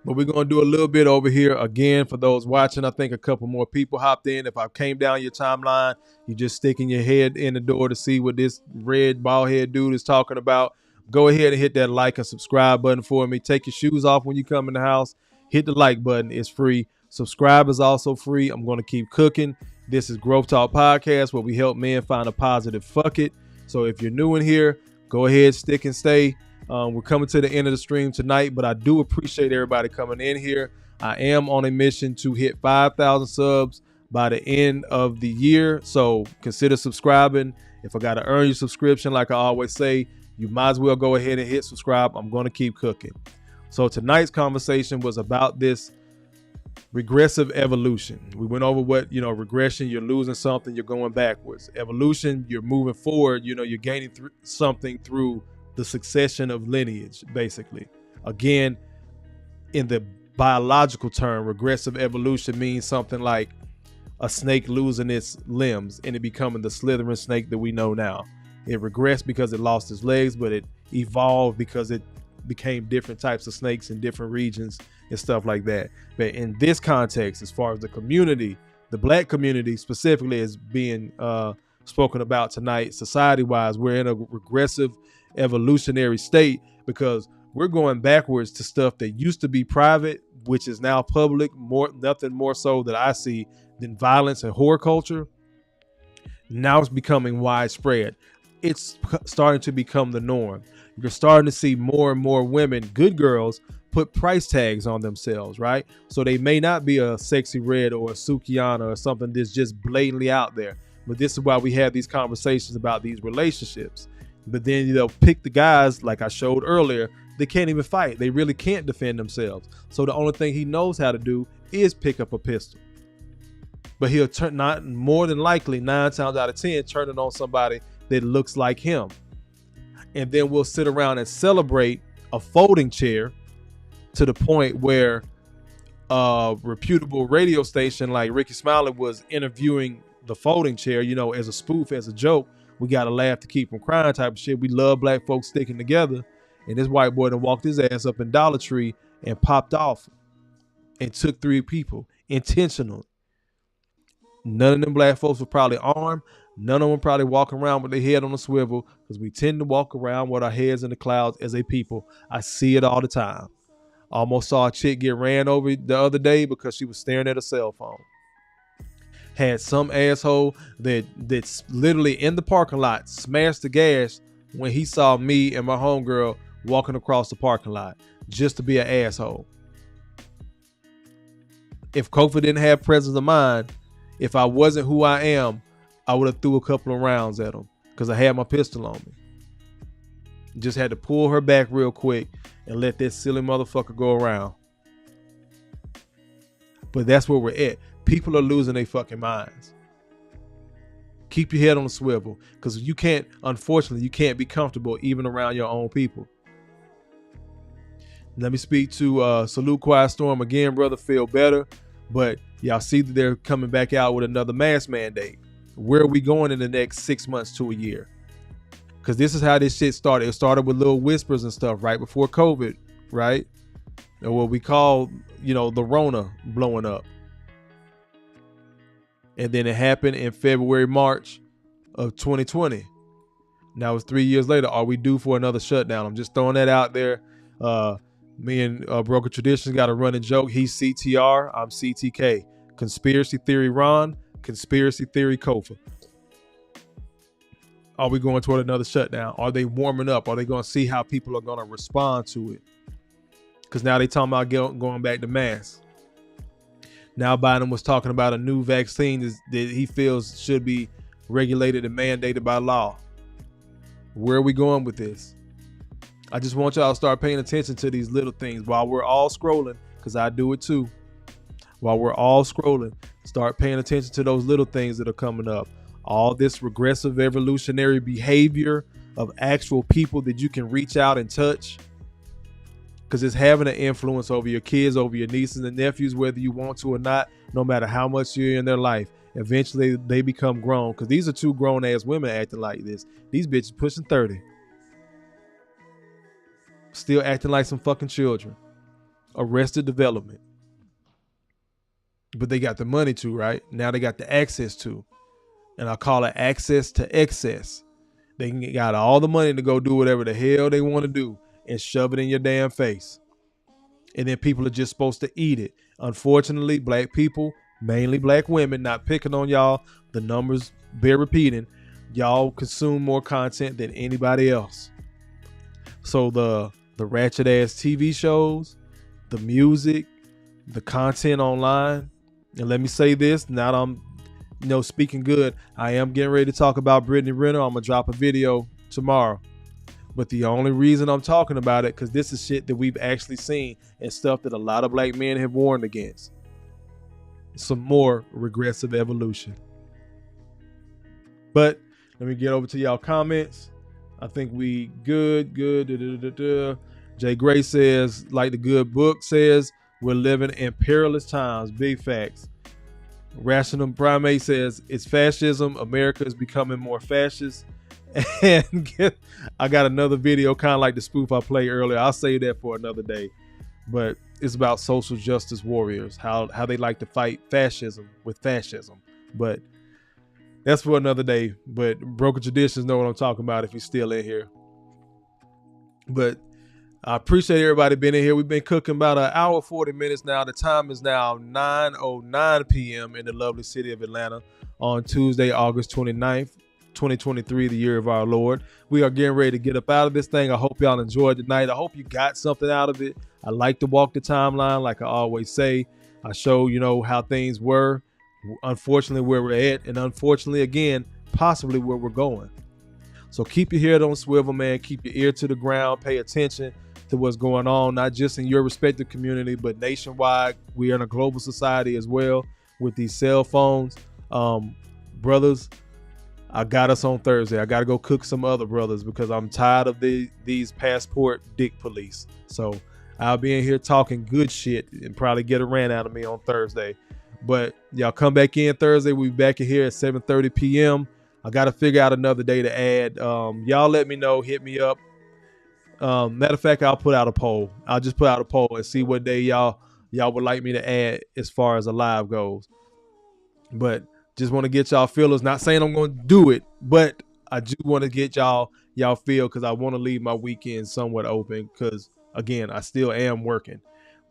Speaker 1: But we're going to do a little bit over here again for those watching. I think a couple more people hopped in. If I came down your timeline, you just sticking your head in the door to see what this red bald head dude is talking about. Go ahead and hit that like and subscribe button for me. Take your shoes off when you come in the house. Hit the like button. It's free. Subscribe is also free. I'm going to keep cooking. This is Growth Talk Podcast, where we help men find a positive fuck it. So if you're new in here, go ahead, stick and stay. We're coming to the end of the stream tonight, but I do appreciate everybody coming in here. I am on a mission to hit 5,000 subs by the end of the year. So consider subscribing. If I got to earn your subscription, like I always say, you might as well go ahead and hit subscribe. I'm going to keep cooking. So tonight's conversation was about this regressive evolution. We went over what, regression, you're losing something, you're going backwards. Evolution, you're moving forward, you're gaining something through the succession of lineage, basically. Again, in the biological term, regressive evolution means something like a snake losing its limbs and it becoming the slithering snake that we know now. It regressed because it lost its legs, but it evolved because it became different types of snakes in different regions and stuff like that. But in this context, as far as the community, the black community specifically is being spoken about tonight, society-wise, we're in a regressive evolutionary state because we're going backwards to stuff that used to be private, which is now public. Nothing more so that I see than violence and horror culture. Now it's becoming widespread. It's starting to become the norm. You're starting to see more and more women, good girls, put price tags on themselves, right? So they may not be a Sexy Red or a Sukiana or something that's just blatantly out there. But this is why we have these conversations about these relationships. But then they'll pick the guys, like I showed earlier, they can't even fight. They really can't defend themselves. So the only thing he knows how to do is pick up a pistol. But he'll turn, not more than likely 9 times out of 10, turn it on somebody that looks like him. And then we'll sit around and celebrate a folding chair to the point where a reputable radio station like Ricky Smiley was interviewing the folding chair, you know, as a spoof, as a joke. We got to laugh to keep from crying type of shit. We love black folks sticking together. And this white boy then walked his ass up in Dollar Tree and popped off and took 3 people intentionally. None of them black folks were probably armed. None of them probably walking around with their head on a swivel, because we tend to walk around with our heads in the clouds as a people. I see it all the time. Almost saw a chick get ran over the other day because she was staring at a cell phone. Had some asshole that's literally in the parking lot smashed the gas when he saw me and my homegirl walking across the parking lot just to be an asshole. If Kofa didn't have presence of mind, if I wasn't who I am, I would have threw a couple of rounds at him because I had my pistol on me. Just had to pull her back real quick and let that silly motherfucker go around. But that's where we're at. People are losing their fucking minds. Keep your head on a swivel, because you can't, unfortunately, you can't be comfortable even around your own people. Let me speak to Salute Quiet Storm again, brother. Feel better. But y'all see that they're coming back out with another mask mandate. Where are we going in the next 6 months to a year? Because this is how this shit started. It started with little whispers and stuff right before COVID, right? And what we call, you know, the Rona blowing up. And then it happened in February, March of 2020. Now it's 3 years later. Are we due for another shutdown? I'm just throwing that out there. Me and Broken Traditions got a running joke. He's CTR, I'm CTK. Conspiracy Theory Ron, Conspiracy Theory Kofa. Are we going toward another shutdown? Are they warming up? Are they going to see how people are going to respond to it? Because now they talking about going back to masks. Now Biden was talking about a new vaccine that he feels should be regulated and mandated by law. Where are we going with this? I just want y'all to start paying attention to these little things while we're all scrolling, because I do it too. While we're all scrolling, start paying attention to those little things that are coming up. All this regressive evolutionary behavior of actual people that you can reach out and touch, because it's having an influence over your kids, over your nieces and nephews, whether you want to or not, no matter how much you're in their life. Eventually they become grown, because these are 2 grown ass women acting like this. These bitches pushing 30. Still acting like some fucking children. Arrested Development. But they got the money to, right? Now they got the access to. And I call it access to excess. They got all the money to go do whatever the hell they want to do and shove it in your damn face. And then people are just supposed to eat it. Unfortunately, black people, mainly black women, not picking on y'all, the numbers bear repeating, y'all consume more content than anybody else. So the ratchet ass TV shows, the music, the content online. And let me say this, now that I'm speaking good, I am getting ready to talk about Brittany Renner. I'm gonna drop a video tomorrow. But the only reason I'm talking about it, because this is shit that we've actually seen and stuff that a lot of black men have warned against. Some more regressive evolution. But let me get over to y'all comments. I think we good. Jay Gray says, like the good book says, we're living in perilous times. Big facts. Rational Primate says, it's fascism. America is becoming more fascist. And I got another video kind of like the spoof I played earlier. I'll save that for another day. But it's about social justice warriors, how they like to fight fascism with fascism. But that's for another day. But Broken Traditions know what I'm talking about if you're still in here. But I appreciate everybody being in here. We've been cooking about an hour, 40 minutes now. The time is now 9:09 p.m. in the lovely city of Atlanta on Tuesday, August 29th. 2023, the year of our Lord. We are getting ready to get up out of this thing. I hope y'all enjoyed tonight. I hope you got something out of it. I like to walk the timeline, like I always say. I show, how things were, unfortunately where we're at, and unfortunately, again, possibly where we're going. So keep your head on swivel, man. Keep your ear to the ground. Pay attention. to what's going on, not just in your respective community, but nationwide. We are in a global society as well with these cell phones. Brothers, I got us on Thursday. I got to go cook some other brothers because I'm tired of these passport dick police. So I'll be in here talking good shit and probably get a rant out of me on Thursday. But y'all come back in Thursday. We'll be back in here at 7:30 p.m. I got to figure out another day to add. Y'all let me know. Hit me up. Matter of fact, I'll put out a poll. I'll just put out a poll and see what day y'all would like me to add as far as a live goes. But just want to get y'all feelers. Not saying I'm going to do it, but I do want to get y'all feel because I want to leave my weekend somewhat open because, again, I still am working.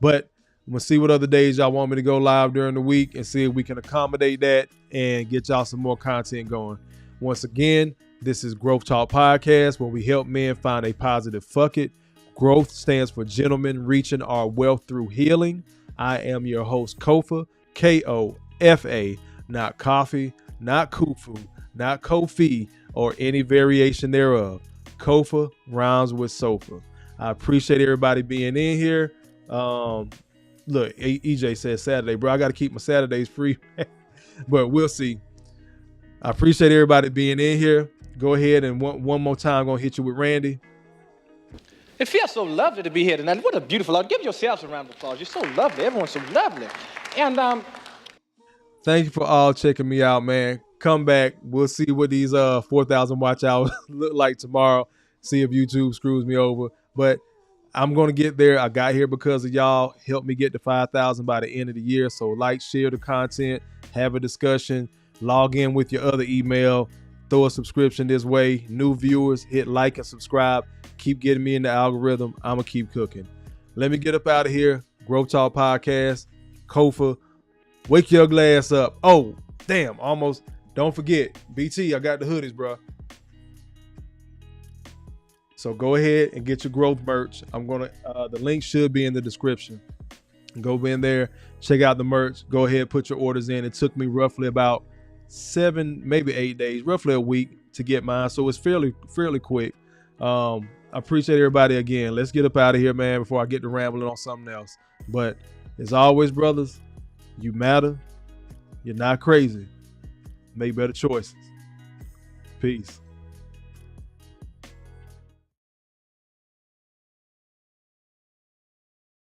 Speaker 1: But I'm going to see what other days y'all want me to go live during the week and see if we can accommodate that and get y'all some more content going. Once again, this is Growth Talk Podcast, where we help men find a positive fuck it. Growth stands for gentlemen reaching our wealth through healing. I am your host, Kofa, Kofa, not coffee, not kufu, not Kofi, or any variation thereof. Kofa rhymes with sofa. I appreciate everybody being in here. Look, EJ said Saturday, bro. I got to keep my Saturdays free, but we'll see. I appreciate everybody being in here. Go ahead and one more time, I'm going to hit you with Randy.
Speaker 13: It feels so lovely to be here tonight. What a beautiful, give yourselves a round of applause. You're so lovely. Everyone's so lovely. And
Speaker 1: thank you for all checking me out, man. Come back. We'll see what these 4,000 watch hours look like tomorrow. See if YouTube screws me over. But I'm going to get there. I got here because of y'all. Help me get to 5,000 by the end of the year. So like, share the content, have a discussion, log in with your other email, throw a subscription this way. New viewers, hit like and subscribe. Keep getting me in the algorithm. I'm going to keep cooking. Let me get up out of here. G.R.O.W.T.H Podcast, Kofa. Wake your glass up. Oh, damn. Almost. Don't forget. BT, I got the hoodies, bro. So go ahead and get your growth merch. The link should be in the description. Go in there, check out the merch. Go ahead, put your orders in. It took me roughly about 7, maybe 8 days, roughly a week to get mine. So it's fairly quick. I appreciate everybody again. Let's get up out of here, man, before I get to rambling on something else. But as always, brothers, you matter. You're not crazy. Make better choices. Peace.